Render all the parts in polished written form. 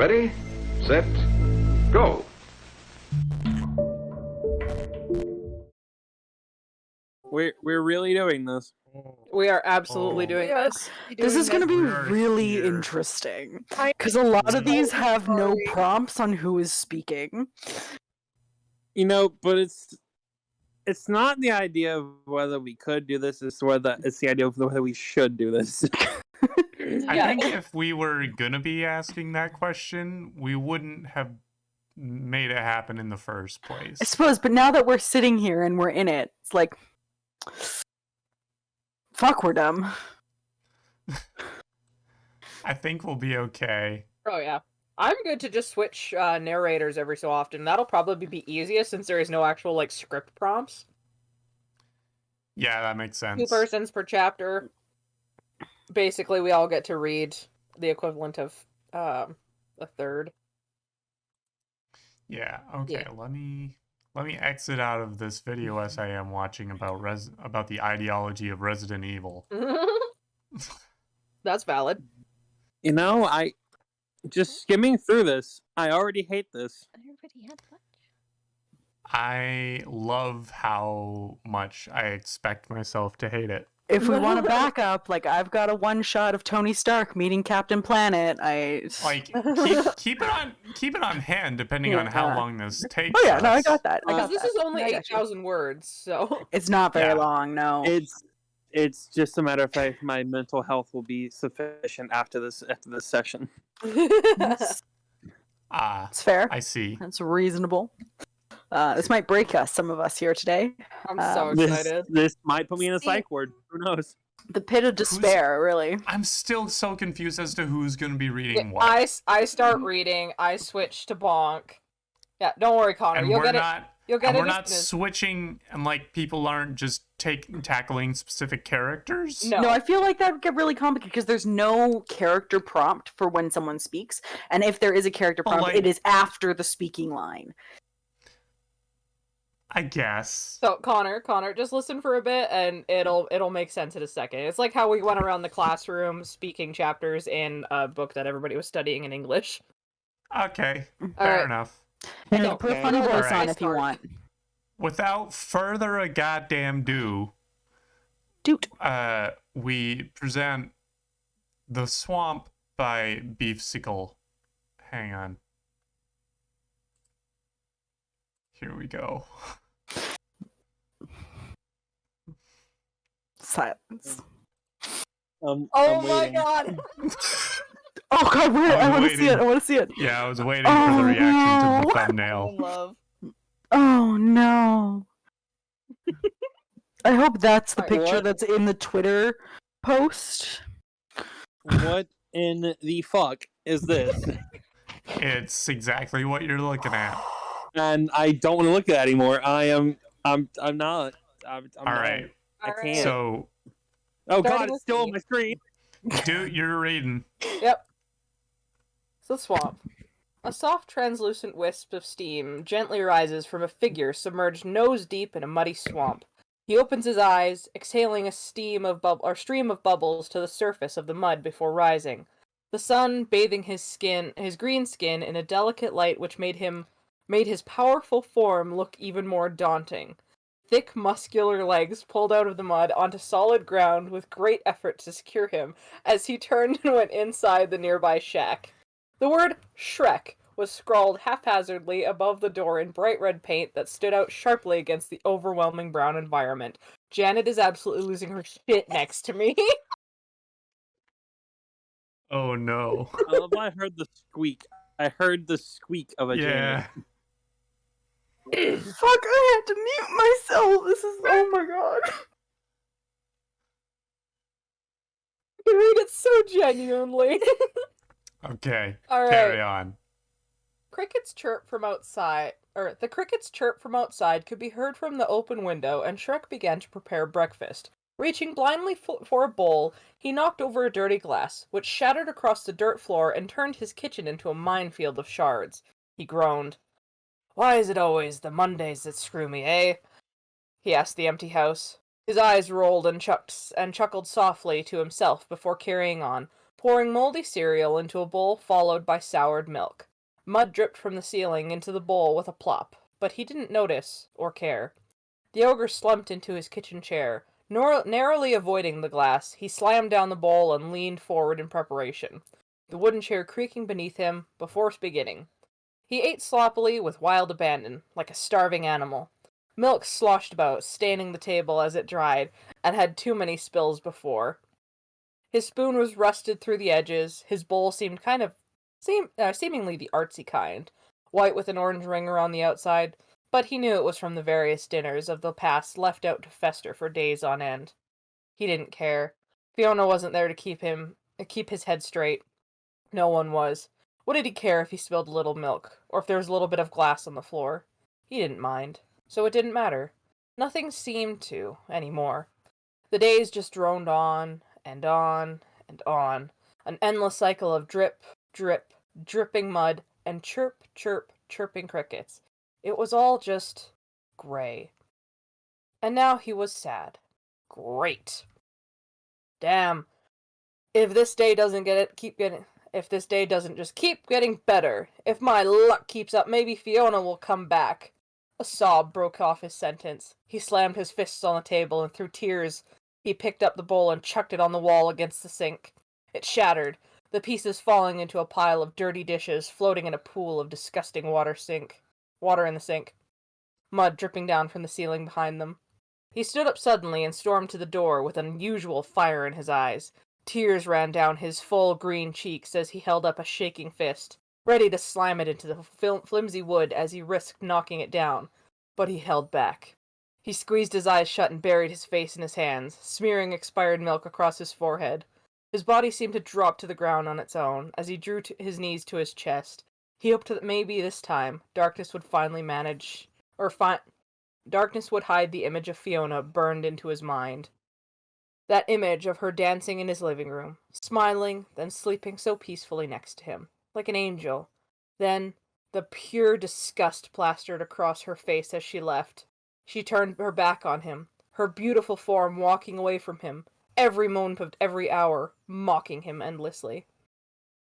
Ready, set, go. We're really doing this. We are absolutely doing this. This is going to be really interesting because a lot of these have no prompts on who is speaking. You know, but it's not the idea of whether we could do this, it's the idea of whether we should do this. I think if we were gonna be asking that question, we wouldn't have made it happen in the first place. I suppose, but now that we're sitting here and we're in it, it's like, fuck, we're dumb. I think we'll be okay. Oh yeah. I'm good to just switch narrators every so often. That'll probably be easiest since there is no actual like script prompts. Yeah, that makes sense. 2 persons per chapter. Basically, we all get to read the equivalent of a third. Yeah. Okay. Yeah. Let me exit out of this video essay I'm watching about the ideology of Resident Evil. That's valid. You know, I just skimming through this, I already hate this. Everybody had lunch. I love how much I expect myself to hate it. If we want to back up, like, I've got a one shot of Tony Stark meeting Captain Planet. Like keep it on hand depending on how long this takes. Oh yeah, no, I us. got that. This is only 8,000 words, so It's not very long, no. It's just a matter of if my mental health will be sufficient after this session. It's fair. I see. That's reasonable. This might break us, some of us here today. I'm so excited. This might put me in a psych ward. Who knows? The pit of despair, really. I'm still so confused as to who's going to be reading what. I start reading. I switch to Bonk. Yeah, don't worry, Connor. And You'll get it. You'll get it. We're not switching, and like people aren't just tackling specific characters. No, I feel like that would get really complicated because there's no character prompt for when someone speaks, and if there is a character prompt, it is after the speaking line. I guess. So Connor, just listen for a bit, and it'll make sense in a second. It's like how we went around the classroom speaking chapters in a book that everybody was studying in English. Okay, fair enough. And you put a funny voice on if you want. Without further a goddamn Doot. We present The Swamp by Beefsicle. Hang on. Here we go. Silence. Oh my god! Oh god, wait, I want to see it. I want to see it. Yeah, I was waiting for the reaction to the thumbnail. Love. Oh no. I hope that's the picture that's in the Twitter post. What in the fuck is this? It's exactly what you're looking at. And I don't want to look at it anymore. I'm not. I'm All right. I can't. So. Oh god, it's still on my screen. Dude, you're reading. Yep. The swamp. A soft, translucent wisp of steam gently rises from a figure submerged nose-deep in a muddy swamp. He opens his eyes, exhaling a stream of bubbles to the surface of the mud before rising. The sun bathing his green skin in a delicate light which made his powerful form look even more daunting. Thick, muscular legs pulled out of the mud onto solid ground with great effort to secure him as he turned and went inside the nearby shack. The word Shrek was scrawled haphazardly above the door in bright red paint that stood out sharply against the overwhelming brown environment. Janet is absolutely losing her shit next to me. Oh no. I love I heard the squeak. I heard the squeak of a Janet. Fuck, I had to mute myself. This is, oh my god. I read it so genuinely. Okay, All right. carry on. The crickets chirp from outside could be heard from the open window, and Shrek began to prepare breakfast. Reaching blindly for a bowl, he knocked over a dirty glass, which shattered across the dirt floor and turned his kitchen into a minefield of shards. He groaned. "Why is it always the Mondays that screw me, eh?" he asked the empty house. His eyes rolled and chuckled softly to himself before carrying on. pouring moldy cereal into a bowl followed by soured milk. Mud dripped from the ceiling into the bowl with a plop, but he didn't notice or care. The ogre slumped into his kitchen chair. Narrowly avoiding the glass, he slammed down the bowl and leaned forward in preparation, the wooden chair creaking beneath him before beginning. He ate sloppily with wild abandon, like a starving animal. Milk sloshed about, staining the table as it dried, and had too many spills before. His spoon was rusted through the edges. His bowl seemed seemingly the artsy kind, white with an orange ring around the outside, but he knew it was from the various dinners of the past left out to fester for days on end. He didn't care. Fiona wasn't there to keep his head straight. No one was. What did he care if he spilled a little milk, or if there was a little bit of glass on the floor? He didn't mind, so it didn't matter. Nothing seemed to, anymore. The days just droned on, and on, and on, an endless cycle of drip, drip, dripping mud, and chirp, chirp, chirping crickets. It was all just gray. And now he was sad. Great. Damn. If this day doesn't just keep getting better, if my luck keeps up, maybe Fiona will come back. A sob broke off his sentence. He slammed his fists on the table, and through tears, he picked up the bowl and chucked it on the wall against the sink. It shattered, the pieces falling into a pile of dirty dishes floating in a pool of disgusting water in the sink. Mud dripping down from the ceiling behind them. He stood up suddenly and stormed to the door with unusual fire in his eyes. Tears ran down his full green cheeks as he held up a shaking fist, ready to slam it into the flimsy wood as he risked knocking it down. But he held back. He squeezed his eyes shut and buried his face in his hands, smearing expired milk across his forehead. His body seemed to drop to the ground on its own as he drew his knees to his chest. He hoped that maybe this time darkness would darkness would hide the image of Fiona burned into his mind. That image of her dancing in his living room, smiling, then sleeping so peacefully next to him, like an angel. Then, the pure disgust plastered across her face as she left. She turned her back on him, her beautiful form walking away from him, every moment of every hour, mocking him endlessly.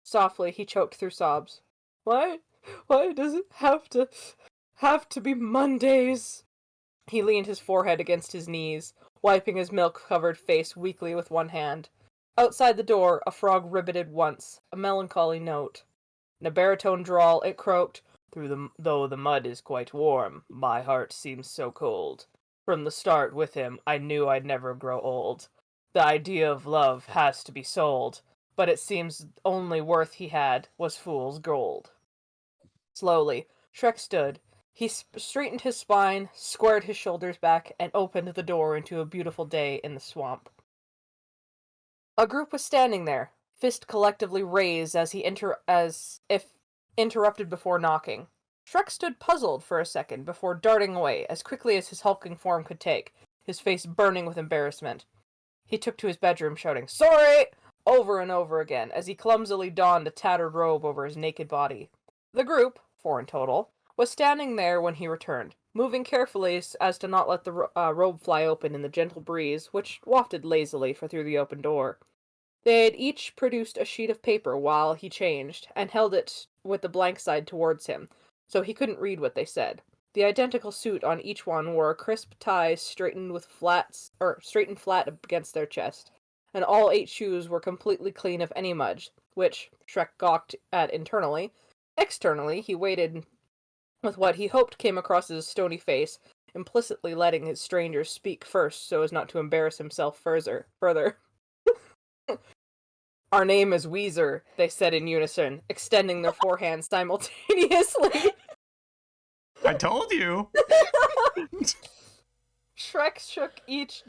Softly, he choked through sobs. Why does it have to be Mondays? He leaned his forehead against his knees, wiping his milk-covered face weakly with one hand. Outside the door, a frog ribbited once, a melancholy note. In a baritone drawl, it croaked, Though the mud is quite warm, my heart seems so cold. From the start with him, I knew I'd never grow old. The idea of love has to be sold, but it seems only worth he had was fool's gold. Slowly, Shrek stood. He straightened his spine, squared his shoulders back, and opened the door into a beautiful day in the swamp. A group was standing there, fist collectively raised as if interrupted before knocking. Shrek stood puzzled for a second before darting away as quickly as his hulking form could take, his face burning with embarrassment. He took to his bedroom, shouting, "Sorry!" over and over again, as he clumsily donned a tattered robe over his naked body. The group, 4 in total, was standing there when he returned, moving carefully as to not let the robe fly open in the gentle breeze which wafted lazily through the open door. They had each produced a sheet of paper while he changed, and held it with the blank side towards him, so he couldn't read what they said. The identical suit on each one wore a crisp tie straightened flat against their chest, and all 8 shoes were completely clean of any mud, which Shrek gawked at internally. Externally, he waited with what he hoped came across his stony face, implicitly letting his strangers speak first so as not to embarrass himself further. "Our name is Weezer," they said in unison, extending their forehands simultaneously. I told you! Shrek shook each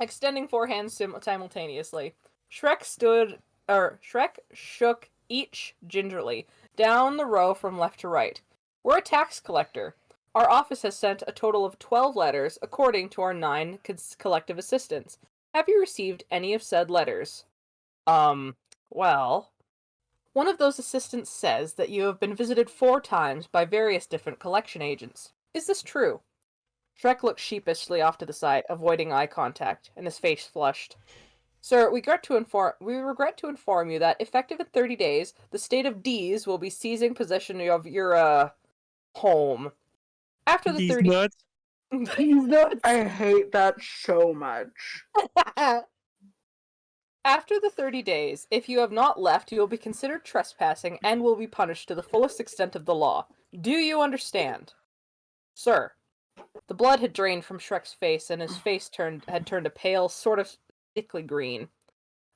extending forehands simultaneously. Shrek shook each gingerly, down the row from left to right. "We're a tax collector. Our office has sent a total of 12 letters, according to our 9 collective assistants. Have you received any of said letters?" Well... One of those assistants says that you have been visited 4 times by various different collection agents. Is this true? Shrek looked sheepishly off to the side, avoiding eye contact, and his face flushed. Sir, we regret to inform you that effective in 30 days, the state of D's will be seizing possession of your home. After the These 30 nuts. These nuts. I hate that so much. After the 30 days, if you have not left, you will be considered trespassing and will be punished to the fullest extent of the law. Do you understand? Sir. The blood had drained from Shrek's face, and his face had turned a pale, sort of sickly green.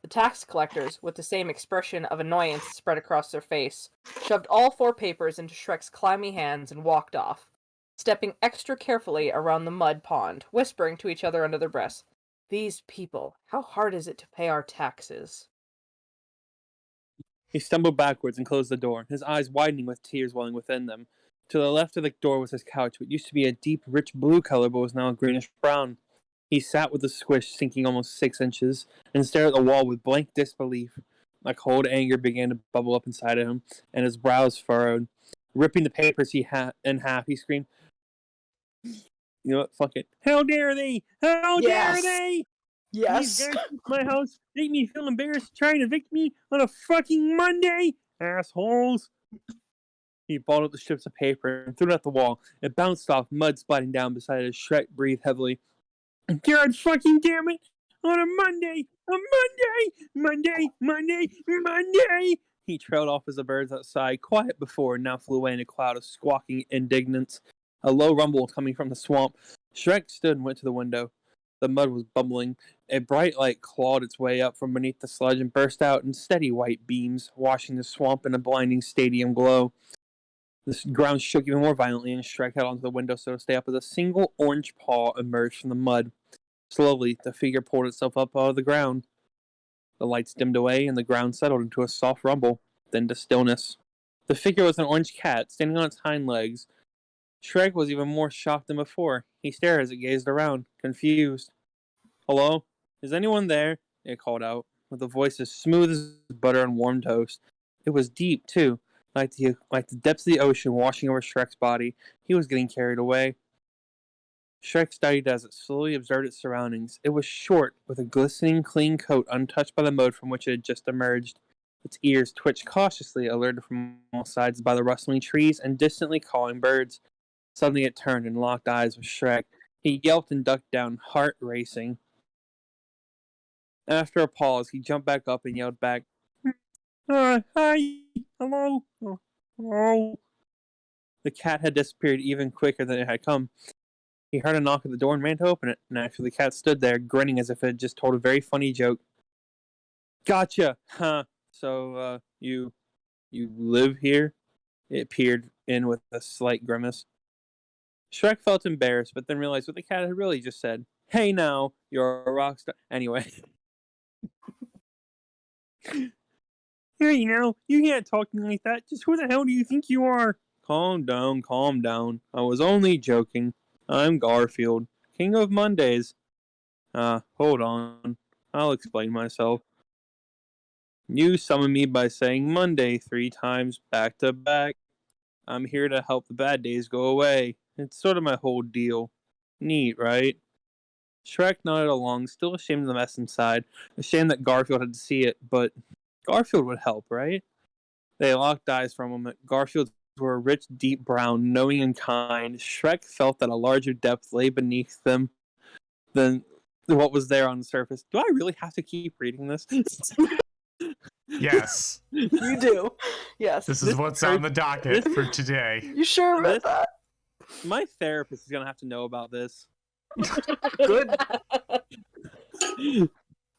The tax collectors, with the same expression of annoyance spread across their face, shoved all 4 papers into Shrek's clammy hands and walked off, stepping extra carefully around the mud pond, whispering to each other under their breaths, "These people, how hard is it to pay our taxes?" He stumbled backwards and closed the door, his eyes widening with tears welling within them. To the left of the door was his couch, which used to be a deep, rich blue color, but was now a greenish-brown. He sat with a squish sinking almost 6 inches, and stared at the wall with blank disbelief. A cold anger began to bubble up inside of him, and his brows furrowed. Ripping the papers in half, he screamed, "You know what? Fuck it. How dare they? How dare they? Yes. These guys come to my house, make me feel embarrassed, trying to evict me on a fucking Monday? Assholes!" He balled up the strips of paper and threw it at the wall. It bounced off, mud splatting down beside it. Shrek breathed heavily. "God fucking damn it! On a Monday! Monday! He trailed off as the birds outside, quiet before, now flew away in a cloud of squawking indignance. A low rumble coming from the swamp. Shrek stood and went to the window. The mud was bubbling. A bright light clawed its way up from beneath the sludge and burst out in steady white beams, washing the swamp in a blinding stadium glow. The ground shook even more violently, and Shrek held onto the windowsill to stay up as a single orange paw emerged from the mud. Slowly, the figure pulled itself up out of the ground. The lights dimmed away, and the ground settled into a soft rumble, then to stillness. The figure was an orange cat, standing on its hind legs. Shrek was even more shocked than before. He stared as it gazed around, confused. "Hello? Is anyone there?" it called out, with a voice as smooth as butter and warm toast. It was deep, too. Like the depths of the ocean washing over Shrek's body. He was getting carried away. Shrek studied as it slowly observed its surroundings. It was short, with a glistening, clean coat untouched by the mud from which it had just emerged. Its ears twitched cautiously, alerted from all sides by the rustling trees and distantly calling birds. Suddenly it turned and locked eyes with Shrek. He yelped and ducked down, heart racing. After a pause, he jumped back up and yelled back, "Hi! Hello? Oh." The cat had disappeared even quicker than it had come. He heard a knock at the door and ran to open it. Naturally, the cat stood there, grinning as if it had just told a very funny joke. "Gotcha! Huh. So, you live here?" It peered in with a slight grimace. Shrek felt embarrassed, but then realized what the cat had really just said. "Hey now, you're a rock star." Anyway. "Hey, you can't talk to me like that. Just who the hell do you think you are?" Calm down. I was only joking. I'm Garfield, King of Mondays." Hold on. I'll explain myself. "You summoned me by saying Monday 3 times back to back. I'm here to help the bad days go away. It's sort of my whole deal. Neat, right?" Shrek nodded along, still ashamed of the mess inside, ashamed that Garfield had to see it, but Garfield would help, right? They locked eyes for a moment. Garfield's were a rich, deep brown, knowing and kind. Shrek felt that a larger depth lay beneath them than what was there on the surface. Do I really have to keep reading this? Yes. You do. Yes. This is what's on the docket for today. You sure about that? My therapist is going to have to know about this. Good.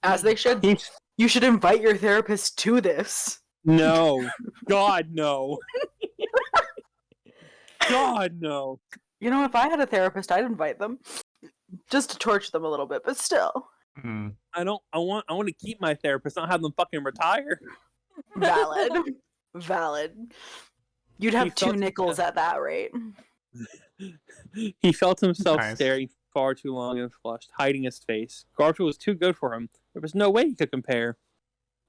As they should. You should invite your therapist to this. No. God, no. God, no. You know, if I had a therapist, I'd invite them. Just to torture them a little bit, but still. Mm. I want to keep my therapist, not have them fucking retire. Valid. You'd have 2 nickels at that rate. He felt himself Nice. staring far too long and flushed, hiding his face. Garfield was too good for him. There was no way he could compare.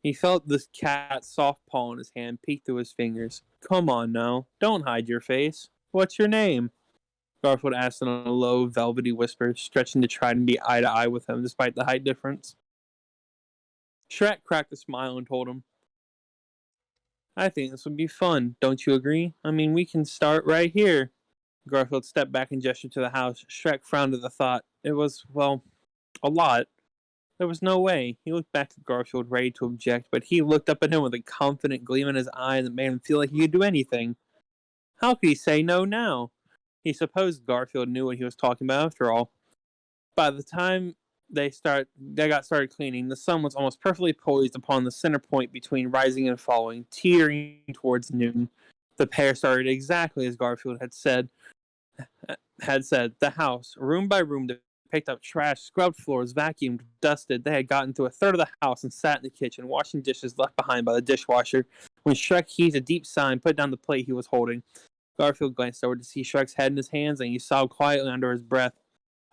He felt this cat's soft paw in his hand peek through his fingers. "Come on now, don't hide your face. What's your name?" Garfield asked in a low, velvety whisper, stretching to try and be eye to eye with him despite the height difference. Shrek cracked a smile and told him, I think this would be fun. Don't you agree? I mean, we can start right here. Garfield stepped back and gestured to the house. Shrek frowned at the thought. It was, well, a lot. There was no way. He looked back at Garfield, ready to object, but he looked up at him with a confident gleam in his eye that made him feel like he could do anything. How could he say no now? He supposed Garfield knew what he was talking about after all. By the time they got started cleaning, the sun was almost perfectly poised upon the center point between rising and falling, teetering towards noon. The pair started exactly as Garfield had said. The house, room by room, they picked up trash, scrubbed floors, vacuumed, dusted. They had gotten to a third of the house and sat in the kitchen, washing dishes left behind by the dishwasher. When Shrek heaved a deep sigh and put down the plate he was holding, Garfield glanced over to see Shrek's head in his hands, and he sobbed quietly under his breath.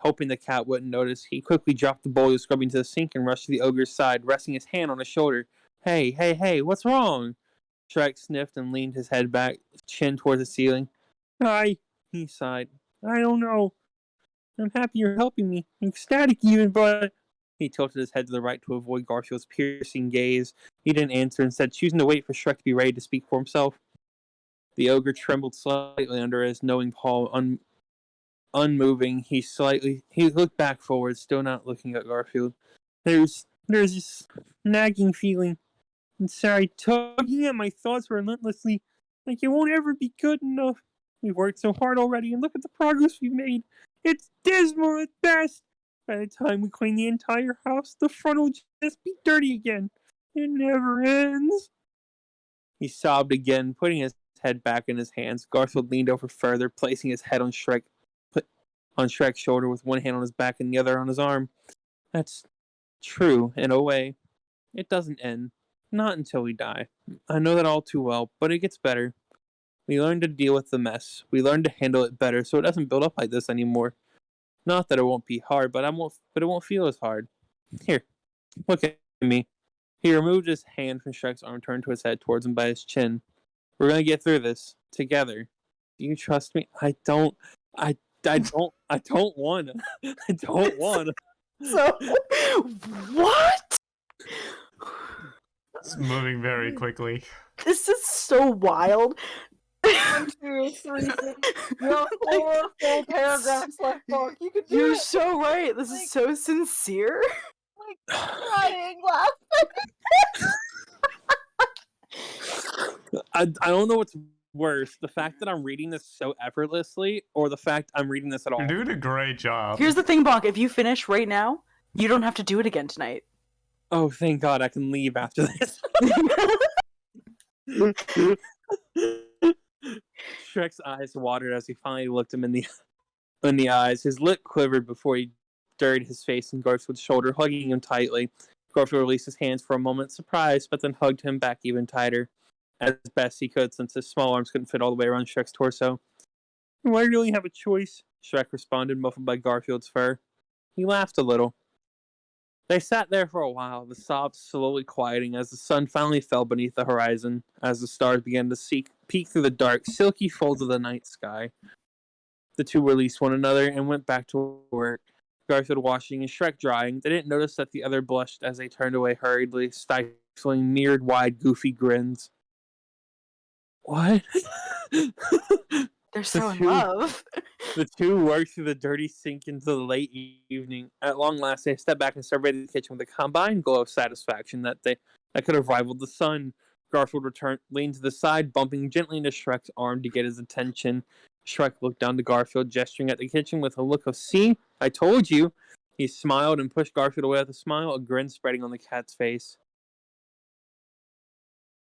Hoping the cat wouldn't notice, he quickly dropped the bowl he was scrubbing to the sink and rushed to the ogre's side, resting his hand on his shoulder. Hey, what's wrong? Shrek sniffed and leaned his head back, chin towards the ceiling. He sighed. I don't know. I'm happy you're helping me. I'm ecstatic even, but... He tilted his head to the right to avoid Garfield's piercing gaze. He didn't answer, instead choosing to wait for Shrek to be ready to speak for himself. The ogre trembled slightly under his knowing paw, unmoving. He looked back forward, still not looking at Garfield. There's this nagging feeling inside, tugging at my thoughts relentlessly, like it won't ever be good enough. We've worked so hard already, and look at the progress we've made. It's dismal at best. By the time we clean the entire house, the front will just be dirty again. It never ends. He sobbed again, putting his head back in his hands. Garfield leaned over further, placing his head on Shrek's shoulder with one hand on his back and the other on his arm. That's true, in a way. It doesn't end. Not until we die. I know that all too well, but it gets better. We learn to deal with the mess. We learn to handle it better so it doesn't build up like this anymore. Not that it won't be hard, but it won't feel as hard. Here, look at me. He removed his hand from Shrek's arm, turned to his head towards him by his chin. We're gonna get through this together. Do you trust me? I don't wanna. I don't wanna. So, what? It's moving very quickly. This is so wild. 1, 2, 3, 4. You have 4 full paragraphs left, Mark. You could do You're it. so right. This is so sincere. Like crying, laughing. I don't know what's worse, the fact that I'm reading this so effortlessly, or the fact I'm reading this at all. You're doing a great job. Here's the thing, Bonk. If you finish right now, you don't have to do it again tonight. Oh, thank God, I can leave after this. Shrek's eyes watered as he finally looked him in the eyes. His lip quivered before he stirred his face in Garfield's shoulder, hugging him tightly. Garfield released his hands for a moment, surprised, but then hugged him back even tighter, as best he could, since his small arms couldn't fit all the way around Shrek's torso. Do I really have a choice? Shrek responded, muffled by Garfield's fur. He laughed a little. They sat there for a while, the sobs slowly quieting as the sun finally fell beneath the horizon, as the stars began to peek through the dark, silky folds of the night sky. The two released one another and went back to work, Garfield washing and Shrek drying. They didn't notice that the other blushed as they turned away hurriedly, stifling mirrored-wide, goofy grins. What? They're so in love. The two worked through the dirty sink into the late evening. At long last, they stepped back and surveyed the kitchen with a combined glow of satisfaction that could have rivaled the sun. Garfield leaned to the side, bumping gently into Shrek's arm to get his attention. Shrek looked down to Garfield, gesturing at the kitchen with a look of, "See? I told you." He smiled and pushed Garfield away with a smile, a grin spreading on the cat's face.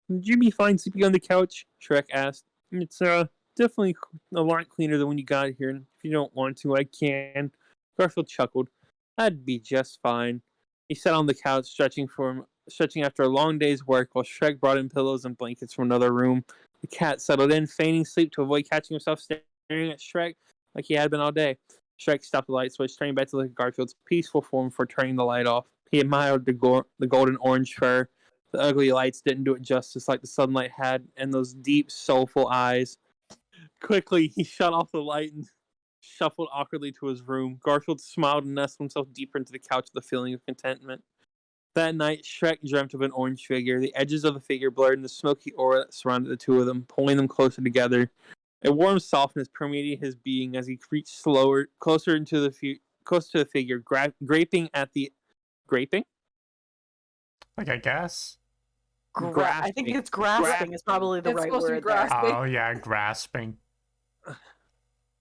Would you be fine sleeping on the couch? Shrek asked. It's definitely a lot cleaner than when you got here. If you don't want to, I can. Garfield chuckled. That'd be just fine. He sat on the couch, stretching after a long day's work, while Shrek brought in pillows and blankets from another room. The cat settled in, feigning sleep to avoid catching himself staring at Shrek like he had been all day. Shrek stopped the light switch, turning back to look at Garfield's peaceful form before turning the light off. He admired the golden orange fur. The ugly lights didn't do it justice like the sunlight had, and those deep, soulful eyes. Quickly, he shut off the light and shuffled awkwardly to his room. Garfield smiled and nestled himself deeper into the couch with a feeling of contentment. That night, Shrek dreamt of an orange figure. The edges of the figure blurred in the smoky aura that surrounded the two of them, pulling them closer together. A warm softness permeated his being as he reached closer close to the figure, graping at the graping. Like, I guess. I think it's grasping is probably the It's right supposed to be word there. grasping. Oh, yeah, grasping.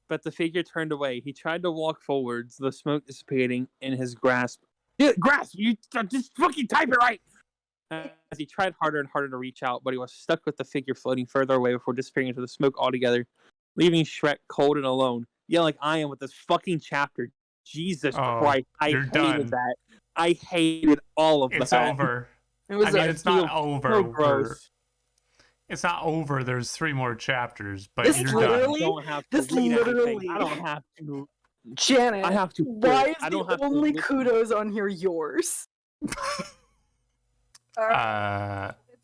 But the figure turned away. He tried to walk forwards, the smoke dissipating in his grasp. Yeah, grasp! You just fucking type it right! As he tried harder and harder to reach out, but he was stuck with the figure floating further away before disappearing into the smoke altogether, leaving Shrek cold and alone. Yeah, like I am with this fucking chapter. Jesus Christ, I you're hated done. that. I hated all of that. It's over. It was it's not over. So gross. It's not over. There's 3 more chapters, but This you're literally- done. I don't have to this read literally- everything. I don't have to. Janet, I have to. why is I don't the have to only listen. kudos on here yours? It's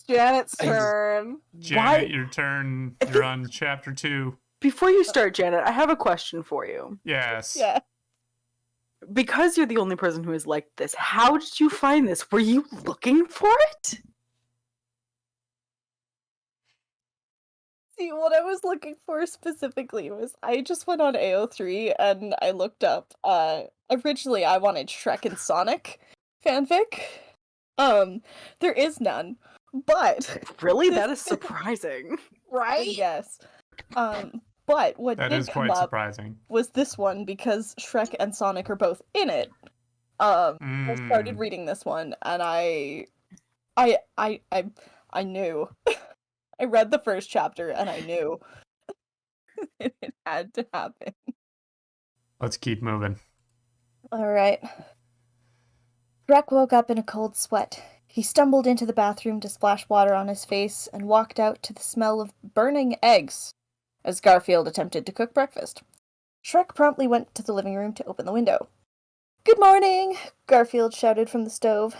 Janet's turn. Janet, your turn. You're on chapter 2. Before you start, Janet, I have a question for you. Yes. Yeah. Because you're the only person who has liked this, how did you find this? Were you looking for it? See, what I was looking for specifically was I just went on AO3 and I looked up, originally I wanted Shrek and Sonic fanfic. There is none, but Really? That is surprising. right? Yes. But what That did is come quite up surprising. was this one because Shrek and Sonic are both in it. I started reading this one and I knew. I read the first chapter and I knew it had to happen. Let's keep moving. All right. Shrek woke up in a cold sweat. He stumbled into the bathroom to splash water on his face and walked out to the smell of burning eggs as Garfield attempted to cook breakfast. Shrek promptly went to the living room to open the window. "Good morning," Garfield shouted from the stove.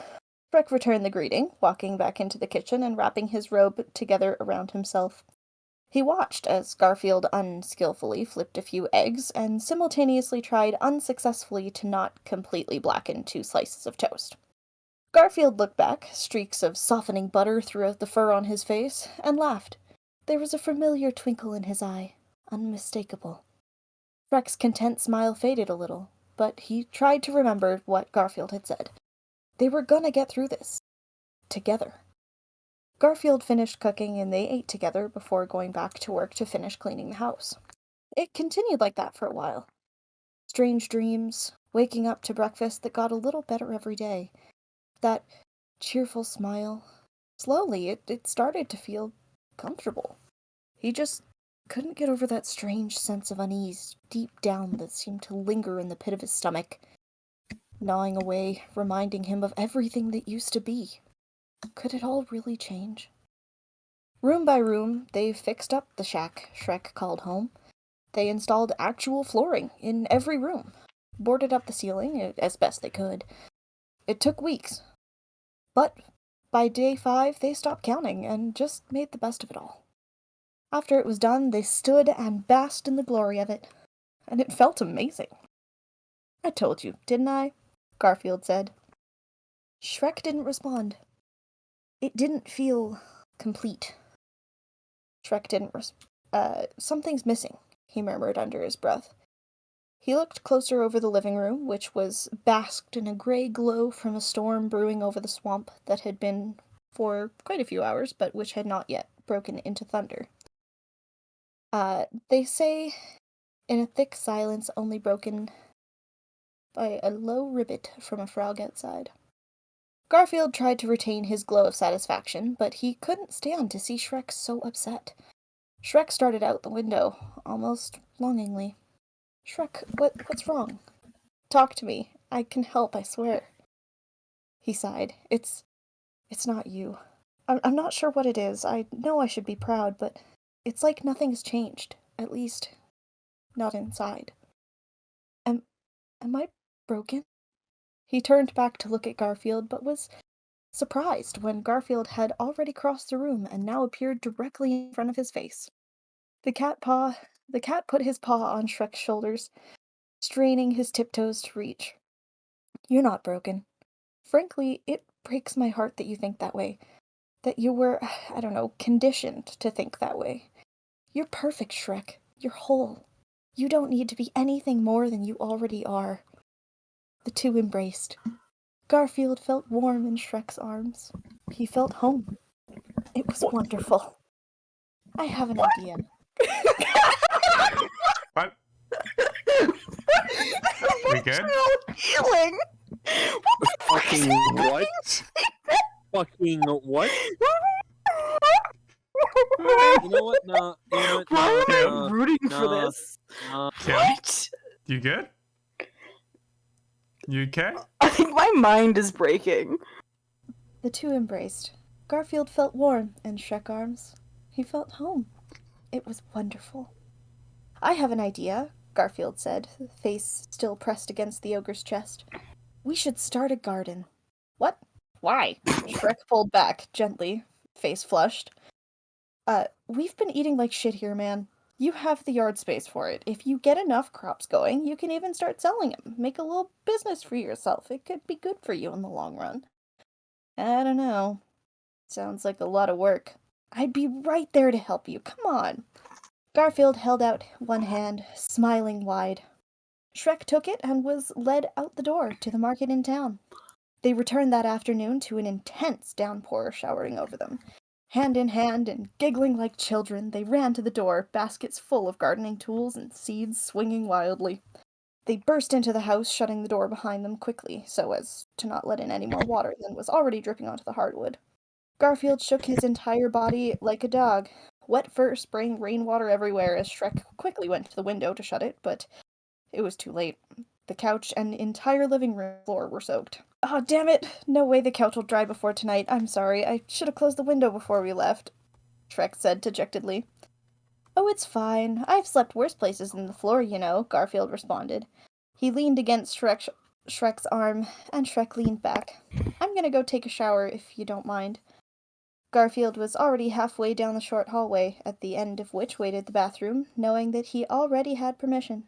Shrek returned the greeting, walking back into the kitchen and wrapping his robe together around himself. He watched as Garfield unskillfully flipped a few eggs and simultaneously tried unsuccessfully to not completely blacken 2 slices of toast. Garfield looked back, streaks of softening butter throughout the fur on his face, and laughed. There was a familiar twinkle in his eye, unmistakable. Shrek's content smile faded a little, but he tried to remember what Garfield had said. They were gonna get through this. Together. Garfield finished cooking and they ate together before going back to work to finish cleaning the house. It continued like that for a while. Strange dreams, waking up to breakfast that got a little better every day. That cheerful smile. Slowly, it started to feel comfortable. He just couldn't get over that strange sense of unease deep down that seemed to linger in the pit of his stomach, gnawing away, reminding him of everything that used to be. Could it all really change? Room by room, they fixed up the shack Shrek called home. They installed actual flooring in every room, boarded up the ceiling as best they could. It took weeks. But by day 5, they stopped counting and just made the best of it all. After it was done, they stood and basked in the glory of it, and it felt amazing. "I told you, didn't I?" Garfield said. Shrek didn't respond. It didn't feel complete. Shrek didn't something's missing, he murmured under his breath. He looked closer over the living room, which was basked in a gray glow from a storm brewing over the swamp that had been for quite a few hours, but which had not yet broken into thunder. They say, in a thick silence only broken by a low ribbit from a frog outside. Garfield tried to retain his glow of satisfaction, but he couldn't stand to see Shrek so upset. Shrek started out the window, almost longingly. "Shrek, what's wrong? Talk to me. I can help, I swear." He sighed. It's not you. I'm not sure what it is. I know I should be proud, but it's like nothing's changed. At least, not inside. Am I broken? He turned back to look at Garfield, but was surprised when Garfield had already crossed the room and now appeared directly in front of his face. The cat put his paw on Shrek's shoulders, straining his tiptoes to reach. "You're not broken. Frankly, it breaks my heart that you think that way. That you were, I don't know, conditioned to think that way. You're perfect, Shrek. You're whole. You don't need to be anything more than you already are. The two embraced. Garfield felt warm in Shrek's arms. He felt home. It was wonderful. I have an idea. What? We good? Healing. Fucking what? Fucking what? You know what? No. You know what? Why am I No, rooting for no, this? no. What? You good? You okay? I think my mind is breaking. The two embraced. Garfield felt warm in Shrek's arms. He felt home. It was wonderful. I have an idea, Garfield said, face still pressed against the ogre's chest. We should start a garden. What? Why? Shrek pulled back, gently, face flushed. We've been eating like shit here, man. You have the yard space for it. If you get enough crops going, you can even start selling them. Make a little business for yourself. It could be good for you in the long run. I don't know. Sounds like a lot of work. I'd be right there to help you. Come on. Garfield held out one hand, smiling wide. Shrek took it and was led out the door to the market in town. They returned that afternoon to an intense downpour showering over them. Hand in hand and giggling like children, they ran to the door, baskets full of gardening tools and seeds swinging wildly. They burst into the house, shutting the door behind them quickly, so as to not let in any more water than was already dripping onto the hardwood. Garfield shook his entire body like a dog. Wet fur spraying rainwater everywhere as Shrek quickly went to the window to shut it, but it was too late. The couch and entire living room floor were soaked. Oh, damn it! No way the couch will dry before tonight. I'm sorry. I should have closed the window before we left, Shrek said dejectedly. Oh, it's fine. I've slept worse places than the floor, you know, Garfield responded. He leaned against Shrek's arm, and Shrek leaned back. I'm gonna go take a shower, if you don't mind. Garfield was already halfway down the short hallway, at the end of which waited the bathroom, knowing that he already had permission.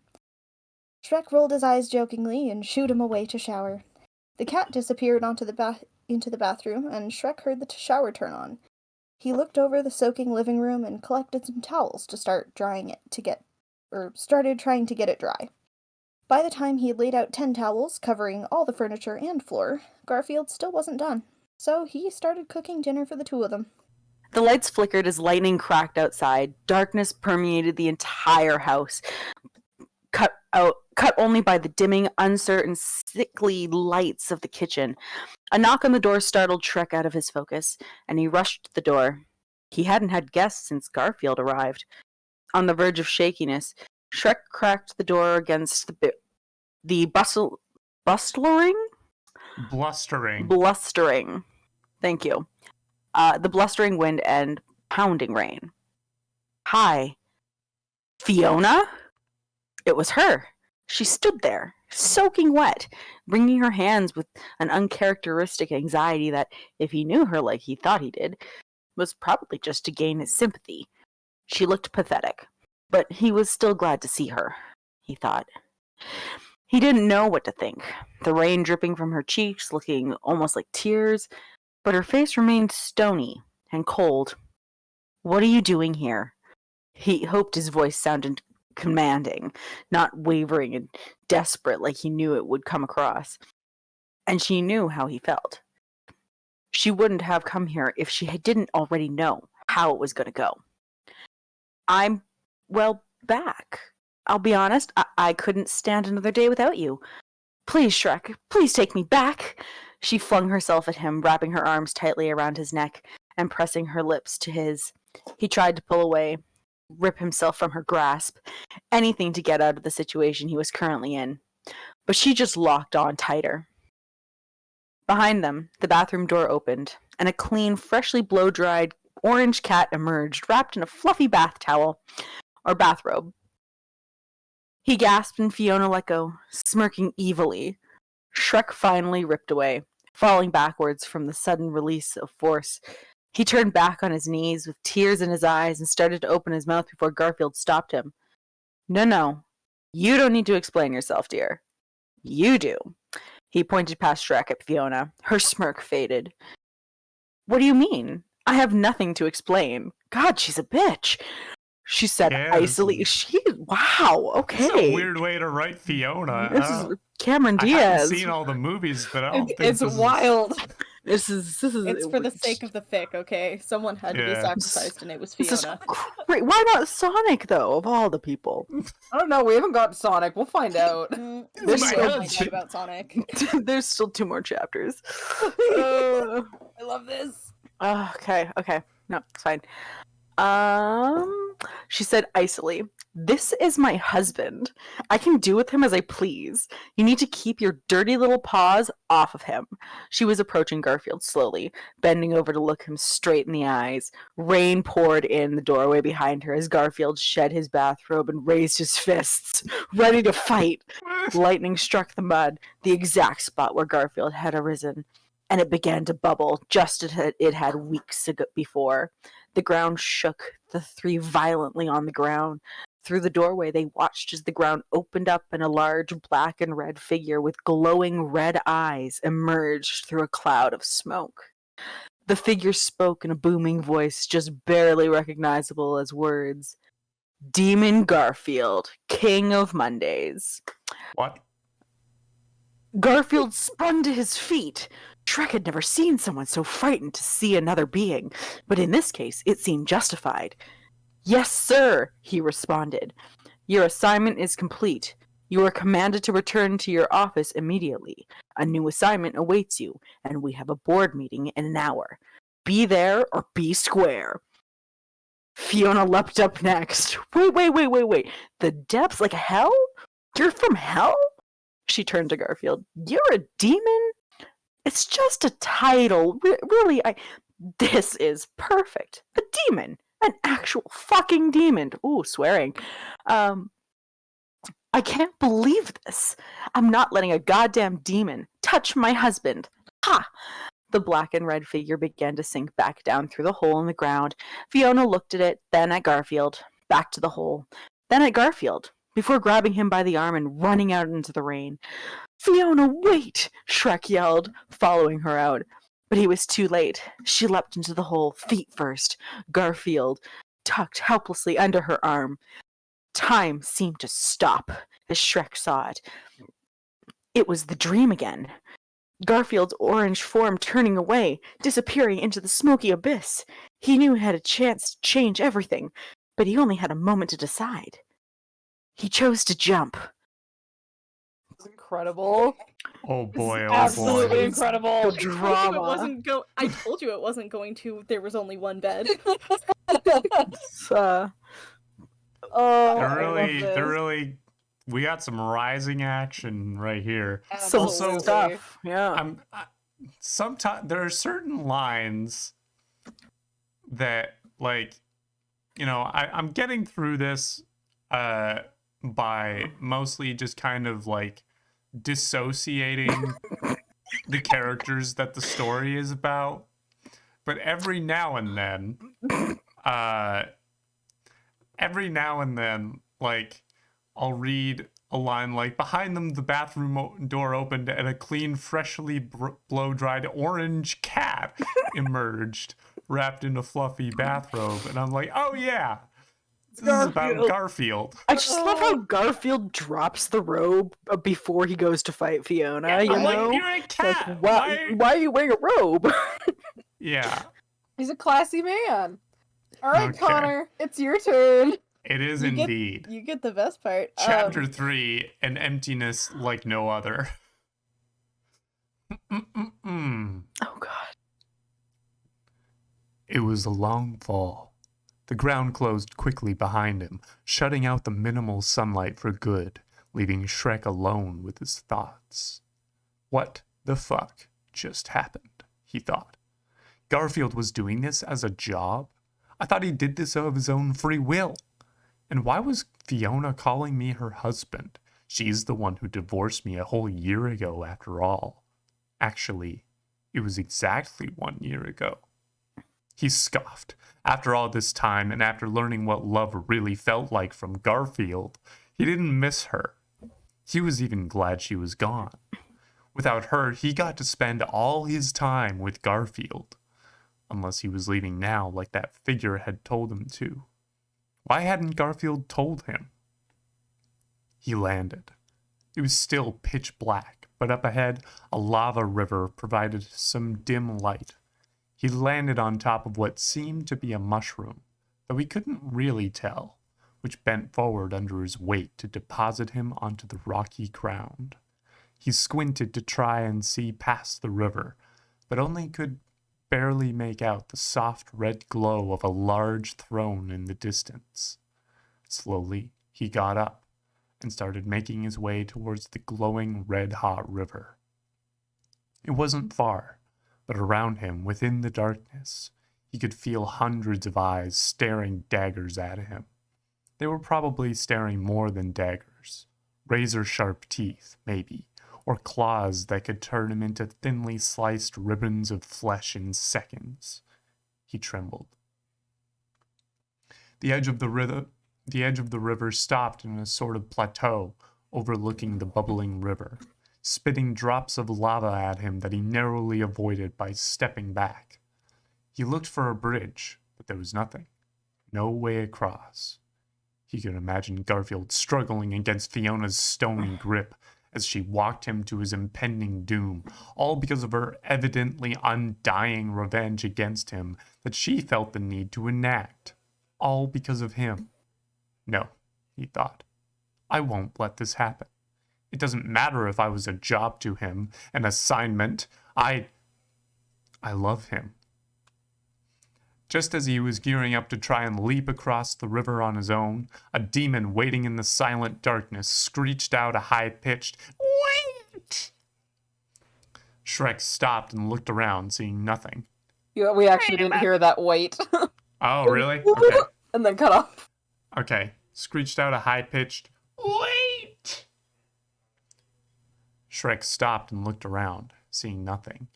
Shrek rolled his eyes jokingly and shooed him away to shower. The cat disappeared into the bathroom, and Shrek heard the shower turn on. He looked over the soaking living room and collected some towels to started trying to get it dry. By the time he had laid out 10 towels, covering all the furniture and floor, Garfield still wasn't done. So he started cooking dinner for the two of them. The lights flickered as lightning cracked outside. Darkness permeated the entire house, cut only by the dimming, uncertain, sickly lights of the kitchen. A knock on the door startled Shrek out of his focus, and he rushed to the door. He hadn't had guests since Garfield arrived. On the verge of shakiness, Shrek cracked the door against the blustering. Thank you. The blustering wind and pounding rain. Hi. Fiona? It was her. She stood there, soaking wet, wringing her hands with an uncharacteristic anxiety that, if he knew her like he thought he did, was probably just to gain his sympathy. She looked pathetic, but he was still glad to see her, he thought. He didn't know what to think, the rain dripping from her cheeks, looking almost like tears, but her face remained stony and cold. What are you doing here? He hoped his voice sounded commanding, not wavering and desperate like he knew it would come across. And she knew how he felt. She wouldn't have come here if she didn't already know how it was going to go. I'm, back. I'll be honest, I couldn't stand another day without you. Please, Shrek, please take me back. She flung herself at him, wrapping her arms tightly around his neck and pressing her lips to his. He tried to pull away, rip himself from her grasp, anything to get out of the situation he was currently in. But she just locked on tighter. Behind them, the bathroom door opened, and a clean, freshly blow-dried orange cat emerged, wrapped in a fluffy bath towel or bathrobe. He gasped and Fiona let go, smirking evilly. Shrek finally ripped away, falling backwards from the sudden release of force. He turned back on his knees with tears in his eyes and started to open his mouth before Garfield stopped him. No. You don't need to explain yourself, dear. You do. He pointed past Shrek at Fiona. Her smirk faded. What do you mean? I have nothing to explain. God, she's a bitch. She said icily. Wow, okay. It's a weird way to write Fiona. This is Cameron I Diaz. haven't seen all the movies, but I don't think It's wild. This is It's for the sake of the fic, okay? Someone had to be sacrificed, and it was This is Fiona. great. Why not Sonic, though, of all the people? I don't know. We haven't got Sonic. We'll find out. There's my still, husband. about Sonic. there's still 2 more chapters. I love this. Okay. No, it's fine. She said icily, "This is my husband. I can do with him as I please. You need to keep your dirty little paws off of him." She was approaching Garfield slowly, bending over to look him straight in the eyes. Rain poured in the doorway behind her as Garfield shed his bathrobe and raised his fists, ready to fight. Lightning struck the mud, the exact spot where Garfield had arisen, and it began to bubble just as it had weeks before. The ground shook, the 3 violently on the ground. Through the doorway, they watched as the ground opened up and a large black and red figure with glowing red eyes emerged through a cloud of smoke. The figure spoke in a booming voice just barely recognizable as words. Demon Garfield, King of Mondays. What? Garfield sprung to his feet. Shrek had never seen someone so frightened to see another being, but in this case, it seemed justified. "Yes, sir," he responded. "Your assignment is complete. You are commanded to return to your office immediately. A new assignment awaits you, and we have a board meeting in an hour. Be there or be square." Fiona leapt up next. Wait. The depths like hell? You're from hell? She turned to Garfield. You're a demon? It's just a title. Really, this is perfect. A demon. An actual fucking demon. Ooh, swearing. I can't believe this. I'm not letting a goddamn demon touch my husband. Ha! The black and red figure began to sink back down through the hole in the ground. Fiona looked at it, then at Garfield, back to the hole, then at Garfield, before grabbing him by the arm and running out into the rain. "Fiona, wait!" Shrek yelled, following her out. But he was too late. She leapt into the hole, feet first. Garfield tucked helplessly under her arm. Time seemed to stop as Shrek saw it. It was the dream again. Garfield's orange form turning away, disappearing into the smoky abyss. He knew he had a chance to change everything, but he only had a moment to decide. He chose to jump. Incredible. Oh boy, oh Absolutely boy. incredible. Drama. I told you it wasn't going to. There was only one bed. They're really, we got some rising action right here. Some Also, stuff. Yeah. Sometimes there are certain lines that, like, you know, I'm getting through this by mostly just kind of like dissociating the characters that the story is about. But every now and then, like, I'll read a line like, "Behind them, the bathroom door opened and a clean, freshly blow-dried orange cat emerged, wrapped in a fluffy bathrobe." And I'm like, oh yeah, this is about Garfield. I just love how Garfield drops the robe before he goes to fight Fiona. Yeah, you I'm know, like, you're a cat. like, why are you wearing a robe? Yeah, He's a classy man. All right, Okay. Connor, it's your turn. it is You get- indeed. You get the best part. Chapter 3, an emptiness like no other. Oh god. It was a long fall. The ground closed quickly behind him, shutting out the minimal sunlight for good, leaving Shrek alone with his thoughts. What the fuck just happened, he thought. Garfield was doing this as a job? I thought he did this of his own free will. And why was Fiona calling me her husband? She's the one who divorced me a whole year ago, after all. Actually, it was exactly 1 year ago. He scoffed. After all this time, and after learning what love really felt like from Garfield, he didn't miss her. He was even glad she was gone. Without her, he got to spend all his time with Garfield. Unless he was leaving now like that figure had told him to. Why hadn't Garfield told him? He landed. It was still pitch black, but up ahead, a lava river provided some dim light. He landed on top of what seemed to be a mushroom, though he couldn't really tell, which bent forward under his weight to deposit him onto the rocky ground. He squinted to try and see past the river, but only could barely make out the soft red glow of a large throne in the distance. Slowly, he got up and started making his way towards the glowing red-hot river. It wasn't far, but around him, within the darkness, he could feel hundreds of eyes staring daggers at him. They were probably staring more than daggers. Razor-sharp teeth, maybe, or claws that could turn him into thinly sliced ribbons of flesh in seconds. He trembled. The edge of the river stopped in a sort of plateau overlooking the bubbling river, spitting drops of lava at him that he narrowly avoided by stepping back. He looked for a bridge, but there was nothing. No way across. He could imagine Garfield struggling against Fiona's stony grip as she walked him to his impending doom, all because of her evidently undying revenge against him that she felt the need to enact. All because of him. No, he thought. I won't let this happen. It doesn't matter if I was a job to him, an assignment. I love him. Just as he was gearing up to try and leap across the river on his own, a demon waiting in the silent darkness screeched out a high-pitched, "Wait!" Shrek stopped and looked around, seeing nothing. Yeah, we actually didn't hear that wait. Oh, really? Okay. And then cut off. Okay. Screeched out a high-pitched, "Wait!" Shrek stopped and looked around, seeing nothing.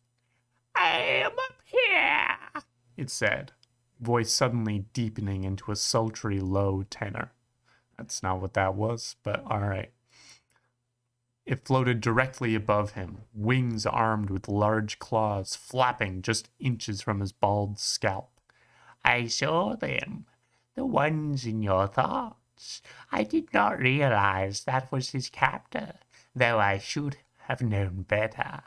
"I am up here," it said, voice suddenly deepening into a sultry low tenor. That's not what that was, but alright. It floated directly above him, wings armed with large claws flapping just inches from his bald scalp. "I saw them, the ones in your thoughts. I did not realize that was his captor, though I should have known better.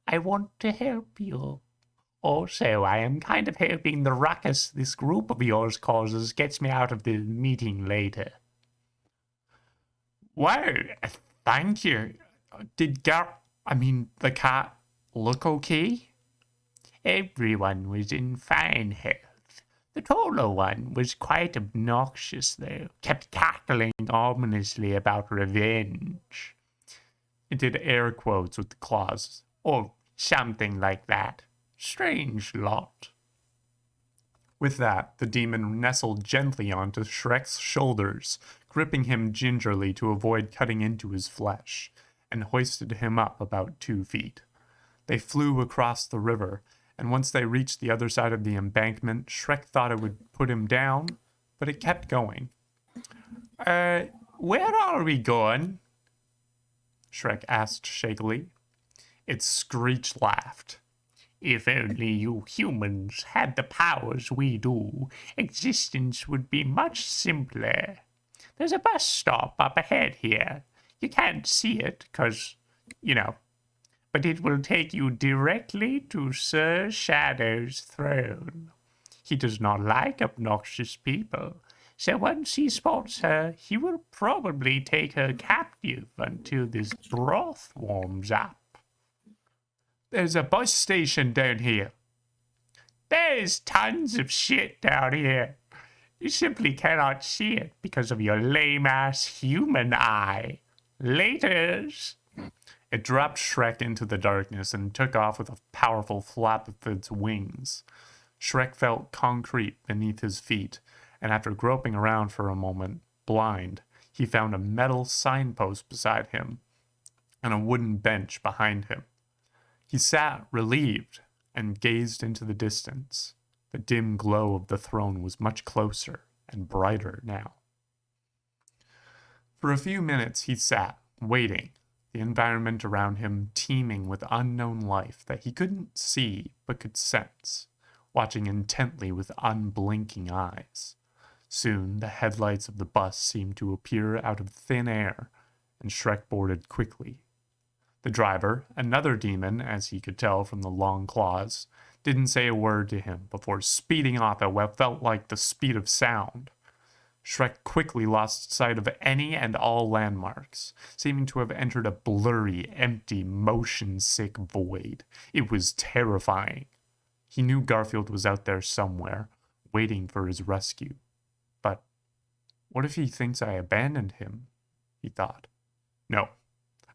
I want to help you. Also, I am kind of hoping the ruckus this group of yours causes gets me out of the meeting later." "Wow, thank you. Did the cat look okay?" "Everyone was in fine health. The taller one was quite obnoxious, though. Kept cackling ominously about revenge." It did air quotes with the claws, or something like that. Strange lot. With that, the demon nestled gently onto Shrek's shoulders, gripping him gingerly to avoid cutting into his flesh, and hoisted him up about 2 feet. They flew across the river, and once they reached the other side of the embankment, Shrek thought it would put him down, but it kept going. Where are we going?" Shrek asked shakily. It screech laughed. "If only you humans had the powers we do, existence would be much simpler. There's a bus stop up ahead here. You can't see it, 'cause, but it will take you directly to Sir Shadow's throne. He does not like obnoxious people, so once he spots her, he will probably take her captive until this broth warms up." "There's a bus station down here." "There's tons of shit down here. You simply cannot see it because of your lame-ass human eye. Laters." It dropped Shrek into the darkness and took off with a powerful flap of its wings. Shrek felt concrete beneath his feet, and after groping around for a moment, blind, he found a metal signpost beside him and a wooden bench behind him. He sat relieved and gazed into the distance. The dim glow of the throne was much closer and brighter now. For a few minutes he sat, waiting, the environment around him teeming with unknown life that he couldn't see but could sense, watching intently with unblinking eyes. Soon, the headlights of the bus seemed to appear out of thin air, and Shrek boarded quickly. The driver, another demon, as he could tell from the long claws, didn't say a word to him before speeding off at what felt like the speed of sound. Shrek quickly lost sight of any and all landmarks, seeming to have entered a blurry, empty, motion-sick void. It was terrifying. He knew Garfield was out there somewhere, waiting for his rescue. But what if he thinks I abandoned him? He thought. No,